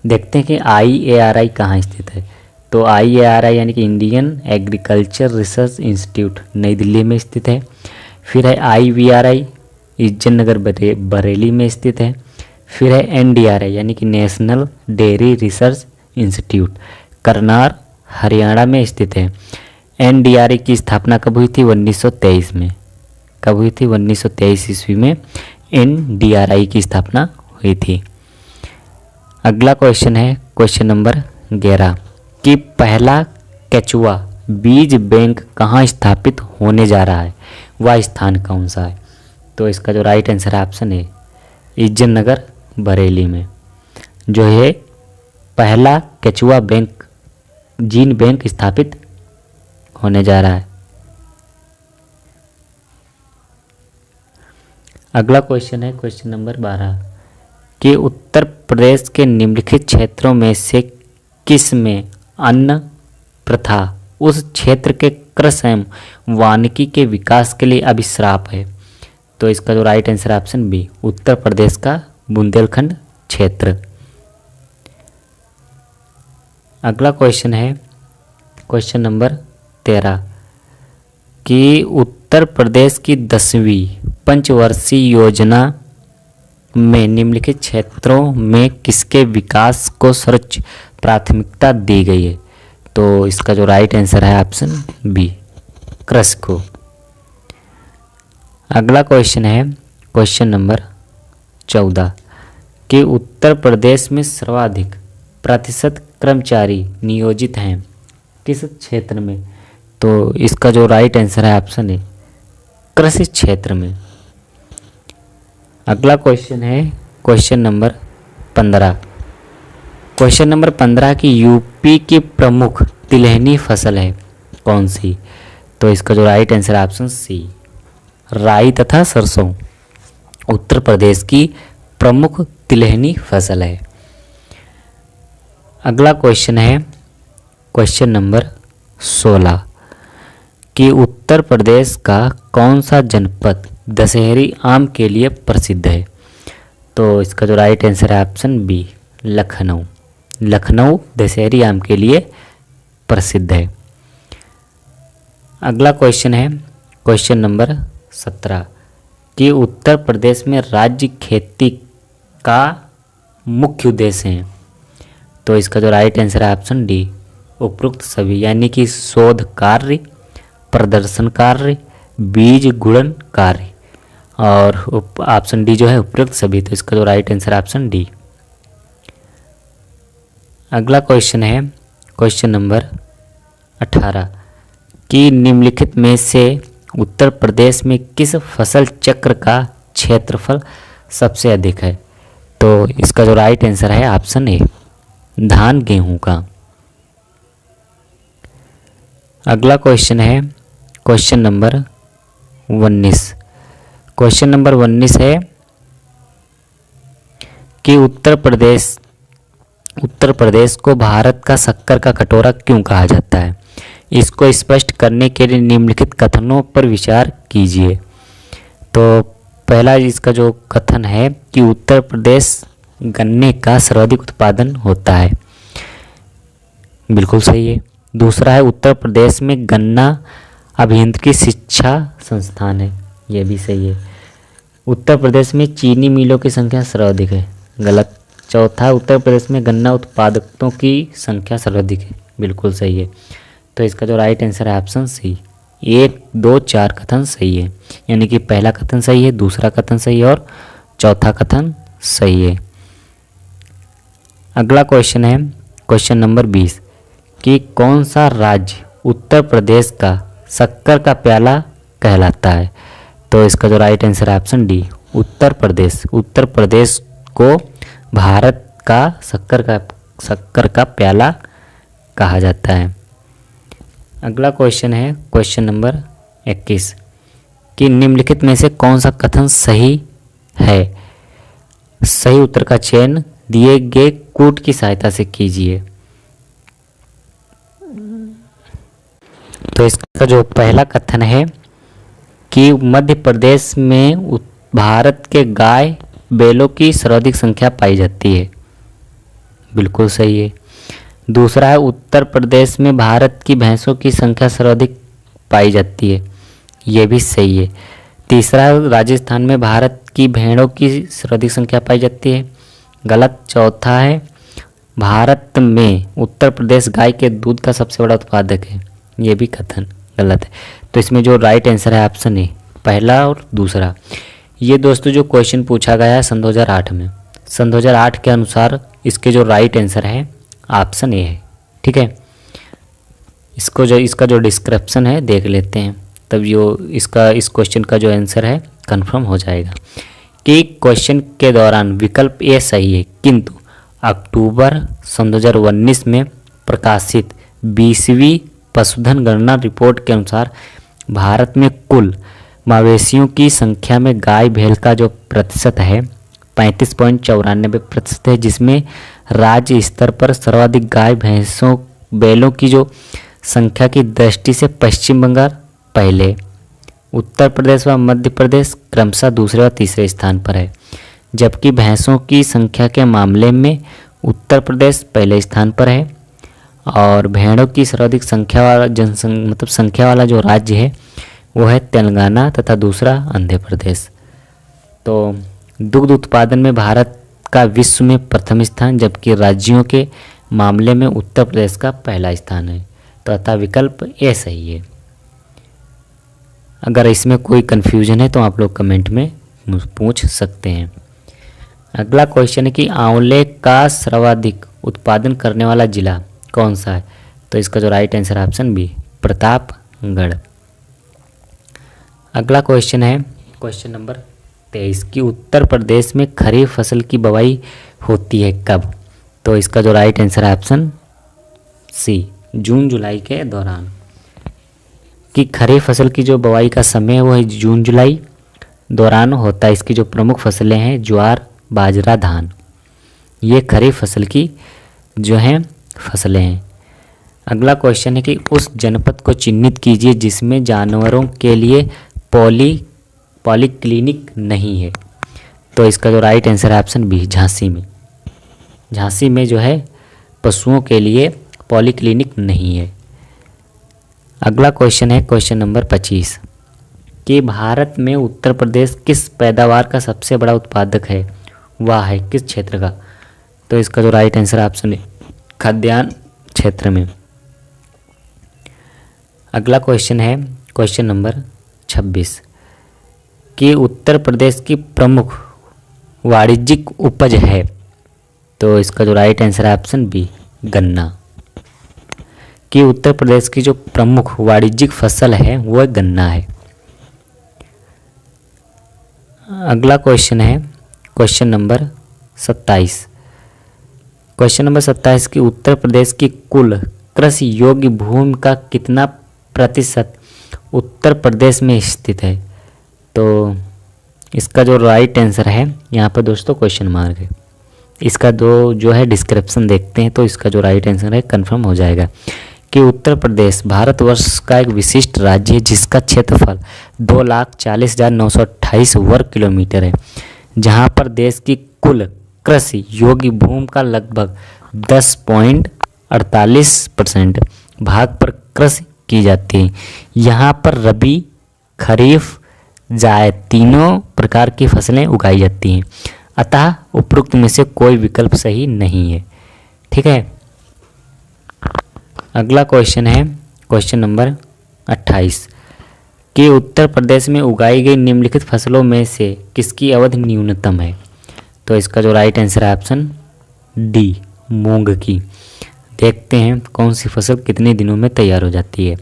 देखते हैं कि IARI कहाँ स्थित है। तो IARI यानी कि इंडियन एग्रीकल्चर रिसर्च इंस्टीट्यूट नई दिल्ली में स्थित है। फिर है IVRI इज्जत नगर बरेली में स्थित है। फिर है NDRI यानी कि national dairy research institute Karnal Haryana में स्थित है। NDRI की स्थापना कब हुई थी? 1923 में। कब हुई थी? 1923 ईस्वी में NDRI की स्थापना हुई थी। अगला क्वेश्चन है क्वेश्चन नंबर 11 कि पहला केचुआ बीज बैंक कहाँ स्थापित होने जा रहा है? वह स्थान कौन सा है? तो इसका जो राइट आंसर है ऑप्शन है इज्जत नगर बरेली में। जो है पहला केचुआ बैंक जीन बैंक स्थापित होने जा रहा है। अगला क्वेश्चन है क्वेश्चन नंबर 12 कि उत्तर प्रदेश के निम्नलिखित क्षेत्रों में से किस में अन्न प्रथा उस क्षेत्र के कृषि एवं वानिकी के विकास के लिए अभिश्राप है? तो इसका जो राइट आंसर है ऑप्शन बी उत्तर प्रदेश का बुंदेलखंड क्षेत्र। अगला क्वेश्चन है क्वेश्चन नंबर 13 कि उत्तर प्रदेश की 10वीं पंचवर्षीय योजना में निम्नलिखित क्षेत्रों में किसके विकास को सर्वोच्च प्राथमिकता दी गई है? तो इसका जो राइट आंसर है ऑप्शन बी, कृषि को। अगला क्वेश्चन है क्वेश्चन नंबर 14 कि उत्तर प्रदेश में सर्वाधिक प्रतिशत कर्मचारी नियोजित हैं किस क्षेत्र में? तो इसका जो राइट आंसर है ऑप्शन ए, कृषि क्षेत्र में। अगला क्वेश्चन है क्वेश्चन नंबर 15। क्वेश्चन नंबर 15 की यूपी की प्रमुख तिलहनी फसल है कौन सी? तो इसका जो राइट आंसर है ऑप्शन सी, राई तथा सरसों उत्तर प्रदेश की प्रमुख तिलहनी फसल है। अगला क्वेश्चन है क्वेश्चन नंबर 16 कि उत्तर प्रदेश का कौन सा जनपद दशहरी आम के लिए प्रसिद्ध है? तो इसका जो राइट आंसर है ऑप्शन बी, लखनऊ। लखनऊ दशहरी आम के लिए प्रसिद्ध है। अगला क्वेश्चन है क्वेश्चन नंबर 17 कि उत्तर प्रदेश में राज्य खेती का मुख्य उद्देश्य है? तो इसका जो राइट आंसर है ऑप्शन डी, उपरोक्त सभी, यानी कि शोध कार्य, प्रदर्शन कार्य, बीज गुणन कार्य, और ऑप्शन डी जो है उपरोक्त सभी। तो इसका जो राइट आंसर है ऑप्शन डी। अगला क्वेश्चन है क्वेश्चन नंबर 18 कि निम्नलिखित में से उत्तर प्रदेश में किस फसल चक्र का क्षेत्रफल सबसे अधिक है? तो इसका जो राइट आंसर है ऑप्शन ए, धान गेहूं का। अगला क्वेश्चन है क्वेश्चन नंबर 19। क्वेश्चन नंबर 19 है कि उत्तर प्रदेश को भारत का शक्कर का कटोरा क्यों कहा जाता है? इसको स्पष्ट करने के लिए निम्नलिखित कथनों पर विचार कीजिए। तो पहला इसका जो कथन है कि उत्तर प्रदेश गन्ने का सर्वाधिक उत्पादन होता है, बिल्कुल सही है। दूसरा है उत्तर प्रदेश में गन्ना अभियांत्रिकी शिक्षा संस्थान है, यह भी सही है। उत्तर प्रदेश में चीनी मिलों की संख्या सर्वाधिक है, गलत। चौथा, उत्तर प्रदेश में गन्ना उत्पादकों की संख्या सर्वाधिक है, बिल्कुल सही है। तो इसका जो राइट आंसर है ऑप्शन सी, 1, 2, 4 कथन सही है, यानी कि पहला कथन सही है, दूसरा कथन सही है और चौथा कथन सही है। अगला क्वेश्चन है क्वेश्चन नंबर 20 कि कौन सा राज्य उत्तर प्रदेश का शक्कर का प्याला कहलाता है? तो इसका जो राइट आंसर है ऑप्शन डी, उत्तर प्रदेश। उत्तर प्रदेश को भारत का शक्कर का प्याला कहा जाता है। अगला क्वेश्चन है क्वेश्चन नंबर 21 कि निम्नलिखित में से कौन सा कथन सही है? सही उत्तर का चयन दिए गए कोड की सहायता से कीजिए। तो इसका जो पहला कथन है कि मध्य प्रदेश में भारत के गाय बैलों की सर्वाधिक संख्या पाई जाती है, बिल्कुल सही है। दूसरा है उत्तर प्रदेश में भारत की भैंसों की संख्या सर्वाधिक पाई जाती है, यह भी सही है। तीसरा, राजस्थान में भारत की भेड़ों की सर्वाधिक संख्या पाई जाती है, गलत। चौथा है भारत में उत्तर प्रदेश गाय के दूध का सबसे बड़ा उत्पादक है, यह भी कथन गलत है। तो इसमें जो राइट आंसर है ऑप्शन ए, पहला और दूसरा। ये दोस्तों जो क्वेश्चन पूछा गया है सन 2008 में, सन 2008 के अनुसार इसके जो राइट आंसर है ऑप्शन ए है, ठीक है। इसका जो डिस्क्रिप्शन है देख लेते हैं, तब इस क्वेश्चन का जो आंसर है कंफर्म हो जाएगा। कि क्वेश्चन के दौरान विकल्प ए सही है, किंतु अक्टूबर सन 2019 में प्रकाशित 20वीं पशुधन गणना रिपोर्ट के अनुसार भारत में कुल मवेशियों की संख्या में गाय भैंस का जो प्रतिशत है 35.94% है, जिसमें राज्य स्तर पर सर्वाधिक गाय भैंसों बैलों की जो संख्या की दृष्टि से पश्चिम बंगाल पहले, उत्तर प्रदेश व मध्य प्रदेश क्रमशः दूसरे व तीसरे स्थान पर है, जबकि भैंसों की संख्या के मामले में उत्तर प्रदेश पहले स्थान पर है और भेड़ों की सर्वाधिक संख्या वाला संख्या वाला जो राज्य है वो है तेलंगाना तथा दूसरा आंध्र प्रदेश। तो दुग्ध उत्पादन में भारत का विश्व में प्रथम स्थान, जबकि राज्यों के मामले में उत्तर प्रदेश का पहला स्थान है। तो अतः विकल्प ए सही है। अगर इसमें कोई कन्फ्यूजन है तो आप लोग कमेंट में पूछ सकते हैं। अगला क्वेश्चन है कि आंवले का सर्वाधिक उत्पादन करने वाला जिला कौन सा है? तो इसका जो राइट आंसर है ऑप्शन बी, प्रतापगढ़। अगला क्वेश्चन है क्वेश्चन नंबर 23 कि उत्तर प्रदेश में खरीफ फसल की बुवाई होती है कब? तो इसका जो राइट आंसर है ऑप्शन सी, जून जुलाई के दौरान। कि खरीफ फसल की जो बुवाई का समय है वो है जून जुलाई दौरान होता है। इसकी जो प्रमुख फसलें हैं ज्वार, बाजरा, धान, ये खरीफ फसल की जो हैं फसलें हैं। अगला क्वेश्चन है कि उस जनपद को चिन्हित कीजिए जिसमें जानवरों के लिए पॉलीक्लिनिक नहीं है। तो इसका जो राइट आंसर है ऑप्शन बी, झांसी में। झांसी में जो है पशुओं के लिए पॉलीक्लिनिक नहीं है। अगला क्वेश्चन है क्वेश्चन नंबर 25 कि भारत में उत्तर प्रदेश किस पैदावार का सबसे बड़ा उत्पादक है? वह है किस क्षेत्र का? तो इसका जो राइट आंसर है ऑप्शन ए, खाद्यान्न क्षेत्र में। अगला क्वेश्चन है क्वेश्चन नंबर 26 कि उत्तर प्रदेश की प्रमुख वाणिज्यिक उपज है। तो इसका जो राइट आंसर है ऑप्शन बी, गन्ना। कि उत्तर प्रदेश की जो प्रमुख वाणिज्यिक फसल है वो गन्ना है। अगला क्वेश्चन है क्वेश्चन नंबर 27। क्वेश्चन नंबर 27 कि उत्तर प्रदेश की कुल कृषि योग्य भूमि का कितना प्रतिशत उत्तर प्रदेश में स्थित है? तो इसका जो राइट आंसर है यहाँ पर दोस्तों क्वेश्चन मार्क है। इसका जो है डिस्क्रिप्शन देखते हैं तो इसका जो राइट आंसर है कंफर्म हो जाएगा कि उत्तर प्रदेश भारतवर्ष का एक विशिष्ट राज्य है जिसका क्षेत्रफल 2,40,928 वर्ग किलोमीटर है, जहां पर देश की कुल कृषि योग्य भूमि का लगभग 10.48% भाग पर कृषि की जाती है। यहाँ पर रबी, खरीफ, जायद तीनों प्रकार की फसलें उगाई जाती हैं। अतः उपरोक्त में से कोई विकल्प सही नहीं है। ठीक है। अगला क्वेश्चन है क्वेश्चन नंबर 28 कि उत्तर प्रदेश में उगाई गई निम्नलिखित फसलों में से किसकी अवधि न्यूनतम है? तो इसका जो राइट आंसर है ऑप्शन डी, मूंग की। देखते हैं कौन सी फसल कितने दिनों में तैयार हो जाती है।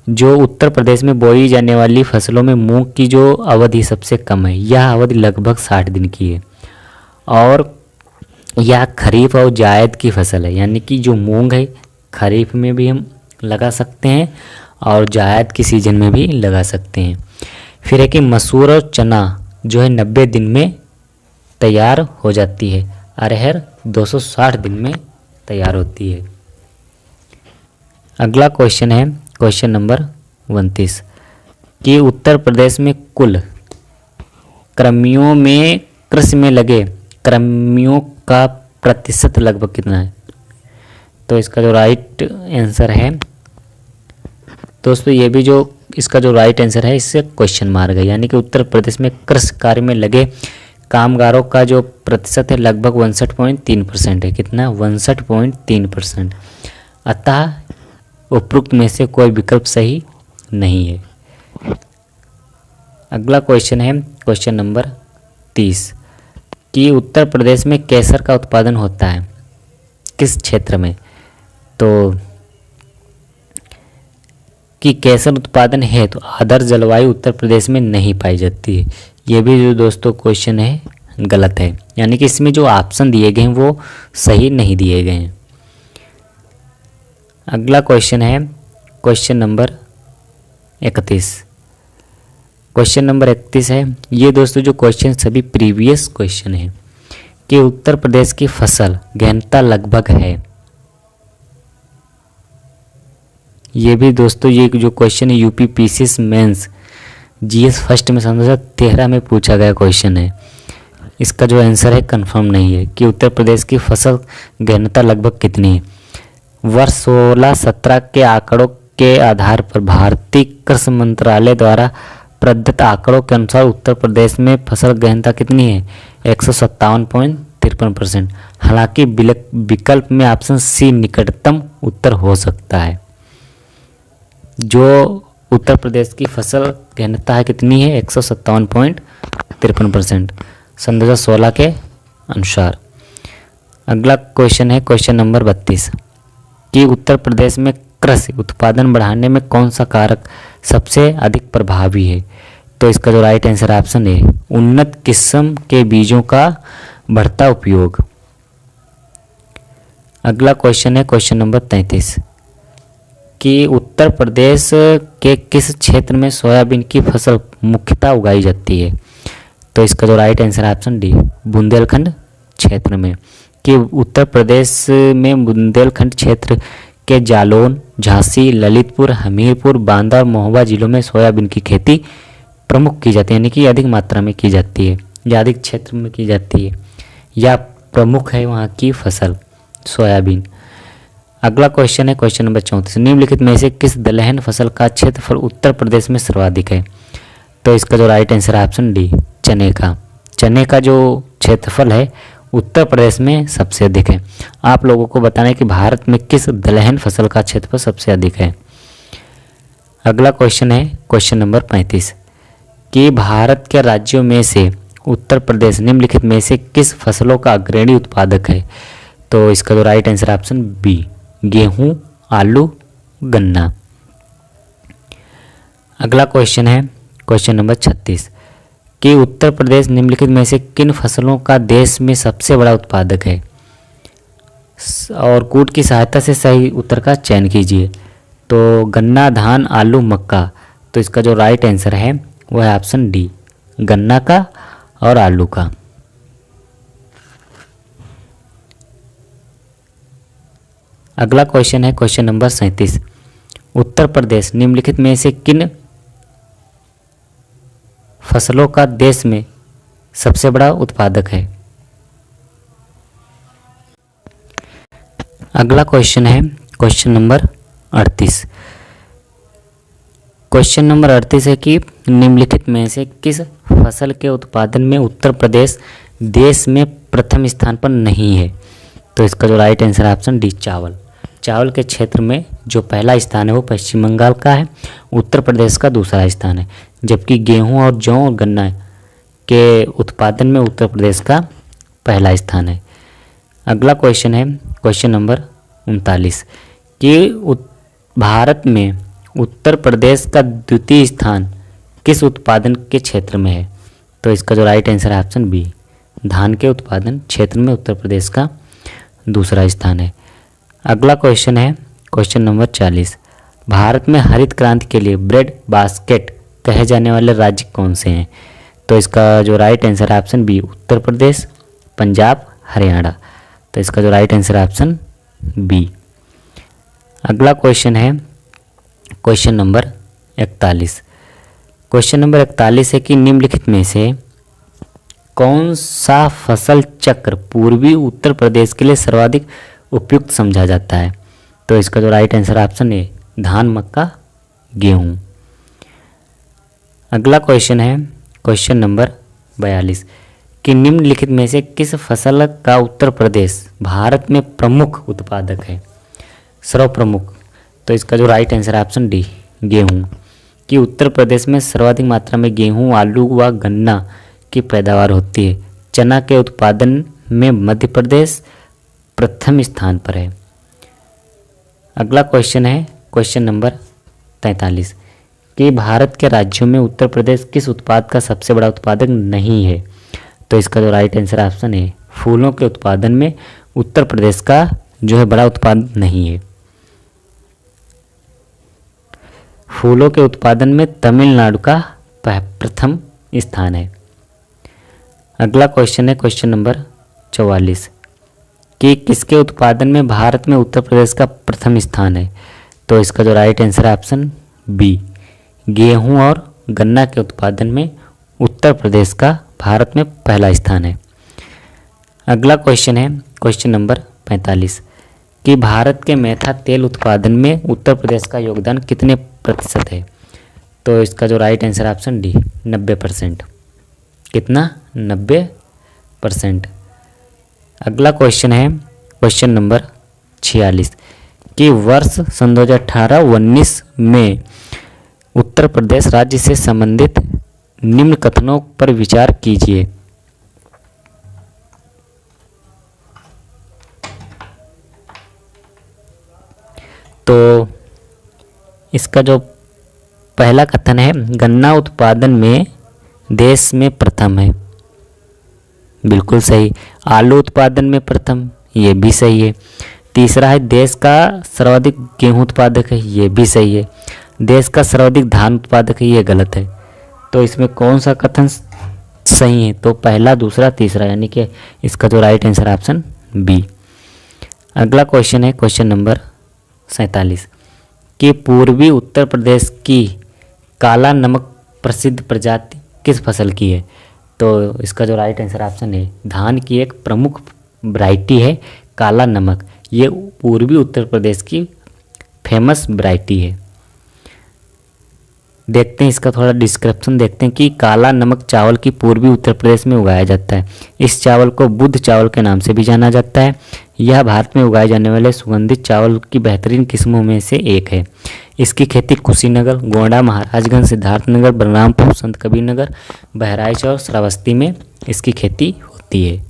जो उत्तर प्रदेश में बोई जाने वाली फसलों में मूंग की जो अवधि सबसे कम है, यह अवधि लगभग 60 दिन की है। और यह खरीफ और जायद की फसल है, यानी कि जो मूंग है खरीफ में भी हम लगा सकते हैं और जायद की सीजन में भी लगा सकते हैं। फिर है कि मसूर और चना जो है 90 दिन में तैयार हो जाती है। अरहर 260 दिन में तैयार होती है। अगला क्वेश्चन है क्वेश्चन नंबर 29 कि उत्तर प्रदेश में कुल कृमियों में कृषि में लगे कृमियों का प्रतिशत लगभग कितना है? तो इसका जो राइट आंसर है दोस्तों, ये भी जो इसका जो राइट आंसर है इससे क्वेश्चन मार्क है, यानी कि उत्तर प्रदेश में कृषि कार्य में लगे कामगारों का जो प्रतिशत है लगभग 59.3% है। कितना? 59.3%। अतः उपरोक्त में से कोई विकल्प सही नहीं है। अगला क्वेश्चन है क्वेश्चन नंबर 30 कि उत्तर प्रदेश में केसर का उत्पादन होता है किस क्षेत्र में? तो कि केसर उत्पादन है तो आदर्श जलवायु उत्तर प्रदेश में नहीं पाई जाती है। ये भी जो दोस्तों क्वेश्चन है गलत है, यानी कि इसमें जो ऑप्शन दिए गए हैं वो सही नहीं दिए गए हैं। अगला क्वेश्चन है क्वेश्चन नंबर 31। क्वेश्चन नंबर 31 है, ये दोस्तों जो क्वेश्चन सभी प्रीवियस क्वेश्चन है कि उत्तर प्रदेश की फसल गहनता लगभग है। ये भी दोस्तों ये जो क्वेश्चन है UP PCS mains GS first में 2013 में पूछा गया क्वेश्चन है। इसका जो आंसर है कंफर्म नहीं है कि उत्तर प्रदेश की फसल गहनता लगभग कितनी है। वर्ष 16-17 के आंकड़ों के आधार पर भारतीय कृषि मंत्रालय द्वारा प्रदत्त आंकड़ों के अनुसार उत्तर प्रदेश में फसल गहनता कितनी है? 157.53%। हालांकि विकल्प में ऑप्शन सी निकटतम उत्तर हो सकता है। जो उत्तर प्रदेश की फसल गहनता है कितनी है? 157.53% सन 2016 के अनुसार। अगला क्वेश्चन है क्वेश्चन नंबर 32 कि उत्तर प्रदेश में कृषि उत्पादन बढ़ाने में कौन सा कारक सबसे अधिक प्रभावी है? तो इसका जो राइट आंसर ऑप्शन है उन्नत किस्म के बीजों का बढ़ता उपयोग। अगला क्वेश्चन है क्वेश्चन नंबर 33 कि उत्तर प्रदेश के किस क्षेत्र में सोयाबीन की फसल मुख्यतः उगाई जाती है? तो इसका जो right answer option D Bundelkhand क्षेत्र में। कि उत्तर प्रदेश में बुंदेलखंड क्षेत्र के जालौन, झांसी, ललितपुर, हमीरपुर, बांदा और महोबा जिलों में सोयाबीन की खेती प्रमुख की जाती है, यानी कि अधिक मात्रा में की जाती है या अधिक क्षेत्र में की जाती है या प्रमुख है वहाँ की फसल सोयाबीन। अगला क्वेश्चन है क्वेश्चन नंबर 34 निम्नलिखित में से किस दलहन फसल का क्षेत्रफल उत्तर प्रदेश में सर्वाधिक है? तो इसका जो राइट आंसर है ऑप्शन डी चने का। चने का जो क्षेत्रफल है उत्तर प्रदेश में सबसे अधिक है। आप लोगों को बताना है कि भारत में किस दलहन फसल का क्षेत्रफल सबसे अधिक है। अगला क्वेश्चन है क्वेश्चन नंबर 35 कि भारत के राज्यों में से उत्तर प्रदेश निम्नलिखित में से किस फसलों का अग्रणी उत्पादक है? तो इसका जो राइट आंसर ऑप्शन बी गेहूं, आलू, गन्ना। अगला क्वेश्चन है क्वेश्चन नंबर 36 कि उत्तर प्रदेश निम्नलिखित में से किन फसलों का देश में सबसे बड़ा उत्पादक है? और कूट की सहायता से सही उत्तर का चयन कीजिए। तो गन्ना, धान, आलू, मक्का। तो इसका जो राइट आंसर है वो है ऑप्शन डी गन्ना का और आलू का। अगला क्वेश्चन है क्वेश्चन नंबर 37 उत्तर प्रदेश निम्नलिखित में से किन फसलों का देश में सबसे बड़ा उत्पादक है? अगला क्वेश्चन है क्वेश्चन नंबर 38। क्वेश्चन नंबर 38 है कि निम्नलिखित में से किस फसल के उत्पादन में उत्तर प्रदेश देश में प्रथम स्थान पर नहीं है? तो इसका जो राइट आंसर है ऑप्शन डी चावल। चावल के क्षेत्र में जो पहला स्थान है वो पश्चिम बंगाल का है, उत्तर प्रदेश का दूसरा स्थान है, जबकि गेहूं और जौ और गन्ना के उत्पादन में उत्तर प्रदेश का पहला स्थान है। अगला क्वेश्चन है क्वेश्चन नंबर 39 कि भारत में उत्तर प्रदेश का द्वितीय स्थान किस उत्पादन के क्षेत्र में है? तो इसका जो राइट आंसर है ऑप्शन बी धान के उत्पादन क्षेत्र में उत्तर प्रदेश का दूसरा स्थान है। अगला क्वेश्चन है क्वेश्चन नंबर 40 भारत में हरित क्रांति के लिए ब्रेड बास्केट कहे जाने वाले राज्य कौन से हैं? तो इसका जो राइट आंसर है ऑप्शन बी उत्तर प्रदेश, पंजाब, हरियाणा। तो इसका जो राइट आंसर है ऑप्शन बी। अगला क्वेश्चन है क्वेश्चन नंबर 41। क्वेश्चन नंबर 41 है कि निम्नलिखित में से कौन सा फसल चक्र पूर्वी उत्तर प्रदेश के लिए सर्वाधिक उपयुक्त समझा जाता है? तो इसका जो राइट आंसर ऑप्शन है धान, मक्का, गेहूं। अगला क्वेश्चन है क्वेश्चन नंबर 42 कि निम्नलिखित में से किस फसल का उत्तर प्रदेश भारत में प्रमुख उत्पादक है? सर्वप्रमुख। तो इसका जो राइट आंसर है ऑप्शन डी गेहूं। कि उत्तर प्रदेश में सर्वाधिक मात्रा में गेहूं, आलू व गन्ना की पैदावार होती है। चना के उत्पादन में मध्य प्रदेश प्रथम स्थान पर है। अगला क्वेश्चन है क्वेश्चन नंबर 43 कि भारत के राज्यों में उत्तर प्रदेश किस उत्पाद का सबसे बड़ा उत्पादक नहीं है? तो इसका जो राइट आंसर ऑप्शन है फूलों के उत्पादन में उत्तर प्रदेश का जो है बड़ा उत्पाद नहीं है। फूलों के उत्पादन में तमिलनाडु का प्रथम स्थान है। अगला क्वेश्चन है क्वेश्चन नंबर 44 कि किसके उत्पादन में भारत में उत्तर प्रदेश का प्रथम स्थान है? तो इसका जो राइट आंसर है ऑप्शन बी गेहूं और गन्ना के उत्पादन में उत्तर प्रदेश का भारत में पहला स्थान है। अगला क्वेश्चन है क्वेश्चन नंबर 45 कि भारत के मेथा तेल उत्पादन में उत्तर प्रदेश का योगदान कितने प्रतिशत है? तो इसका जो राइट आंसर ऑप्शन डी 90%। कितना? 90%। अगला क्वेश्चन है क्वेश्चन नंबर 46 कि वर्ष सन 2018-19 में उत्तर प्रदेश राज्य से संबंधित निम्न कथनों पर विचार कीजिए। तो इसका जो पहला कथन है, गन्ना उत्पादन में देश में प्रथम है, बिल्कुल सही। आलू उत्पादन में प्रथम, ये भी सही है। तीसरा है देश का सर्वाधिक गेहूं उत्पादक है, ये भी सही है। देश का सर्वाधिक धान उत्पादक है, ये गलत है। तो इसमें कौन सा कथन सही है? तो पहला, दूसरा, तीसरा, यानी कि इसका जो राइट आंसर ऑप्शन बी। अगला क्वेश्चन है क्वेश्चन नंबर 47 कि पूर्वी उत्तर प्रदेश की काला नमक प्रसिद्ध प्रजाति किस फसल की है? तो इसका जो राइट आंसर ऑप्शन है, धान की एक प्रमुख वैरायटी है काला नमक। ये पूर्वी उत्तर प्रदेश की फेमस वैरायटी है। देखते हैं इसका थोड़ा डिस्क्रिप्शन देखते हैं कि काला नमक चावल की पूर्वी उत्तर प्रदेश में उगाया जाता है। इस चावल को बुध चावल के नाम से भी जाना जाता है। यह भारत में उगाए जाने वाले सुगंधित चावल की बेहतरीन किस्मों में से एक है। इसकी खेती कुशीनगर, गोंडा, महाराजगंज, सिद्धार्थनगर, बलरामपुर, संत कबीर नगर, बहराइच और श्रावस्ती में इसकी खेती होती है।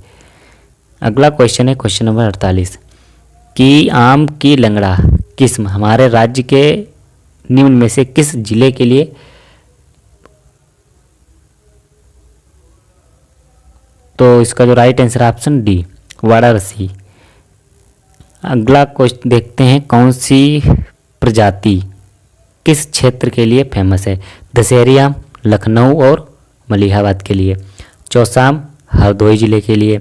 अगला क्वेश्चन है क्वेश्चन नंबर 48 कि आम की लंगड़ा किस्म हमारे राज्य के निम्न में से किस जिले के लिए तो इसका जो right answer option D Varanasi. अगला क्वेश्चन देखते हैं कौन सी प्रजाति किस क्षेत्र के लिए फेमस है? दशहरी आम लखनऊ और मलिहाबाद के लिए, चौसाम हरदोई जिले के लिए,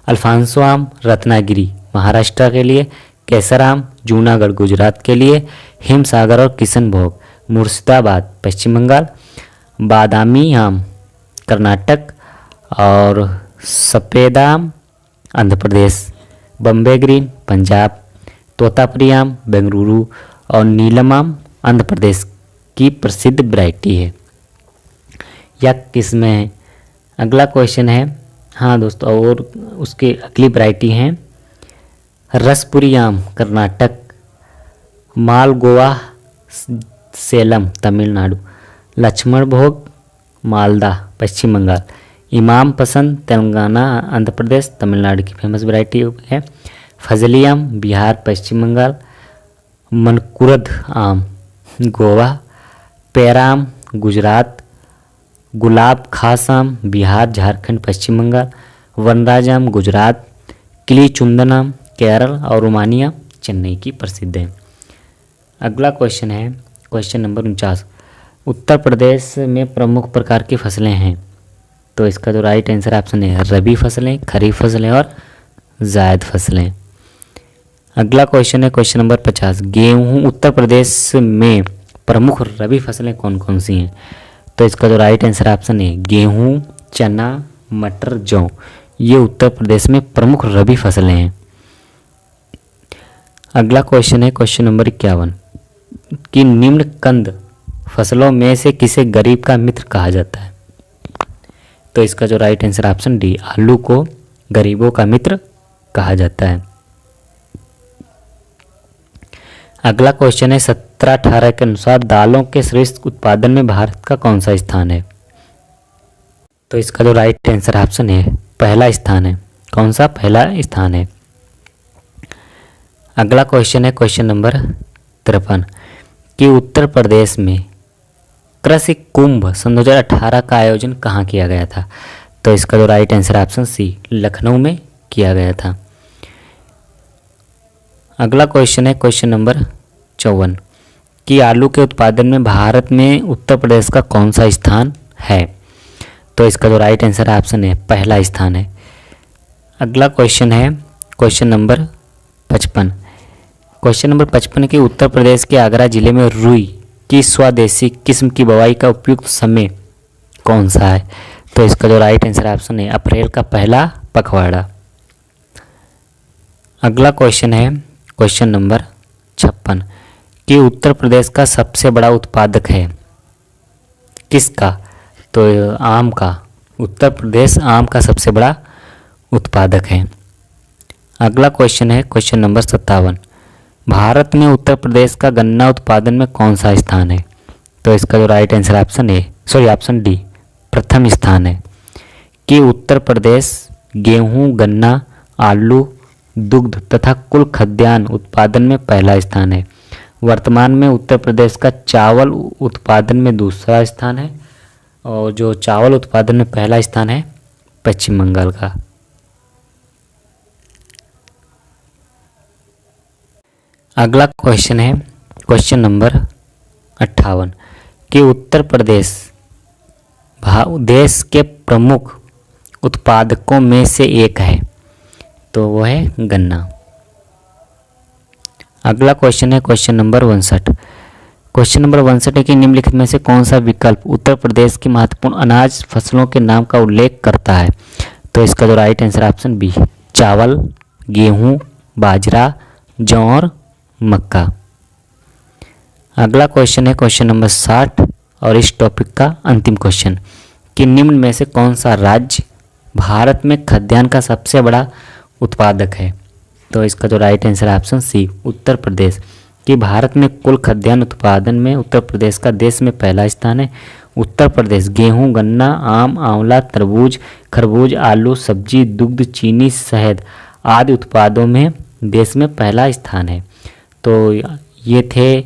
अल्फांसो आम रत्नागिरी महाराष्ट्र के लिए, केसर आम जूनागढ़ गुजरात के लिए, हिमसागर और किशनभोग मुर्शिदाबाद पश्चिम बंगाल, बादामी आम कर्नाटक और सफ़ेद आम आंध्र प्रदेश, बम्बे ग्रीन पंजाब, तोतापुरी आम बेंगलुरु और नीलम आम आंध्र प्रदेश की प्रसिद्ध वैरायटी है। यह किसमें है? अगला क्वेश्चन है, हाँ दोस्तों, और उसकी अगली वैरायटी हैं रसपुरी आम कर्नाटक, मालगोवा सेलम तमिलनाडु, लक्ष्मण भोग मालदा पश्चिम बंगाल, इमाम पसंद तेलंगाना आंध्र प्रदेश तमिलनाडु की फेमस वैरायटी है, फजली आम बिहार पश्चिम बंगाल, मनकुरद आम गोवा, पेरा आम गुजरात, गुलाब खास आम बिहार झारखंड पश्चिम बंगाल, वनराज आम गुजरात, किली चुंदन आम केरल और रोमानिया चेन्नई की प्रसिद्ध है। अगला क्वेश्चन है क्वेश्चन नंबर 49 उत्तर प्रदेश में प्रमुख प्रकार की फसलें हैं। तो इसका जो राइट आंसर ऑप्शन है रबी फसलें, खरीफ फसलें और जायद फसलें। अगला क्वेश्चन है क्वेश्चन नंबर 50 गेहूं उत्तर प्रदेश में प्रमुख रबी फसलें कौन कौन सी हैं? तो इसका जो राइट आंसर ऑप्शन है गेहूं, चना, मटर, जौ, ये उत्तर प्रदेश में प्रमुख रबी फसलें हैं। अगला क्वेश्चन है क्वेश्चन नंबर 51 कि निम्न कंद फसलों में से किसे गरीब का मित्र कहा जाता है? तो इसका जो राइट आंसर ऑप्शन डी आलू को गरीबों का मित्र कहा जाता है। अगला क्वेश्चन है 17-18 के अनुसार दालों के श्रेष्ठ उत्पादन में भारत का कौन सा स्थान है? तो इसका जो राइट आंसर ऑप्शन है पहला स्थान है। कौन सा? पहला स्थान है। अगला क्वेश्चन है क्वेश्चन नंबर 53 कि उत्तर प्रदेश में कृषि कुंभ सन 2018 का आयोजन कहाँ किया गया था? तो इसका जो right answer option C Lucknow में किया गया था। अगला क्वेश्चन है क्वेश्चन नंबर 54 कि आलू के उत्पादन में भारत में उत्तर प्रदेश का कौन सा स्थान है? तो इसका जो राइट आंसर ऑप्शन है पहला स्थान है। अगला क्वेश्चन है क्वेश्चन नंबर 55। क्वेश्चन नंबर 55 कि उत्तर प्रदेश के आगरा जिले में रुई की स्वदेशी किस्म की बुवाई का उपयुक्त समय कौन सा है? तो इसका जो राइट आंसर ऑप्शन है अप्रैल का पहला पखवाड़ा। अगला क्वेश्चन है क्वेश्चन नंबर 56 कि उत्तर प्रदेश का सबसे बड़ा उत्पादक है। किसका? तो आम का। उत्तर प्रदेश आम का सबसे बड़ा उत्पादक है। अगला क्वेश्चन है क्वेश्चन नंबर 57। भारत में उत्तर प्रदेश का गन्ना उत्पादन में कौन सा स्थान है? तो इसका जो राइट आंसर ऑप्शन डी प्रथम स्थान है। कि उत्तर प्रदेश गेहूं, गन्ना, आलू, दुग्ध तथा कुल खाद्यान्न उत्पादन में पहला स्थान है। वर्तमान में उत्तर प्रदेश का चावल उत्पादन में दूसरा स्थान है और जो चावल उत्पादन में पहला स्थान है पश्चिम बंगाल का। अगला क्वेश्चन है क्वेश्चन नंबर 58 कि उत्तर प्रदेश देश के प्रमुख उत्पादकों में से एक है, तो वो है गन्ना। अगला क्वेश्चन है क्वेश्चन नंबर 62। क्वेश्चन नंबर 62 है कि निम्नलिखित में से कौन सा विकल्प उत्तर प्रदेश की महत्वपूर्ण अनाज फसलों के नाम का उल्लेख करता है? तो इसका जो राइट आंसर ऑप्शन बी चावल, गेहूं, बाजरा, जौ और मक्का। अगला क्वेश्चन है क्वेश्चन नंबर 60 और इस टॉपिक का अंतिम क्वेश्चन कि निम्न में से कौन सा राज्य भारत में खाद्यान्न का सबसे बड़ा उत्पादक है? तो इसका जो राइट आंसर है ऑप्शन सी उत्तर प्रदेश। कि भारत में कुल खाद्यान्न उत्पादन में उत्तर प्रदेश का देश में पहला स्थान है। उत्तर प्रदेश गेहूं, गन्ना, आम, आंवला, तरबूज, खरबूज, आलू, सब्जी, दुग्ध, चीनी, शहद आदि उत्पादों में देश में पहला स्थान है। तो ये थे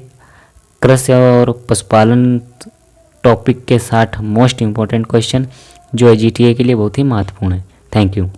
कृषि और पशुपालन टॉपिक के 60 मोस्ट इम्पोर्टेंट क्वेश्चन जो जीटीए के लिए बहुत ही महत्वपूर्ण है। Thank you.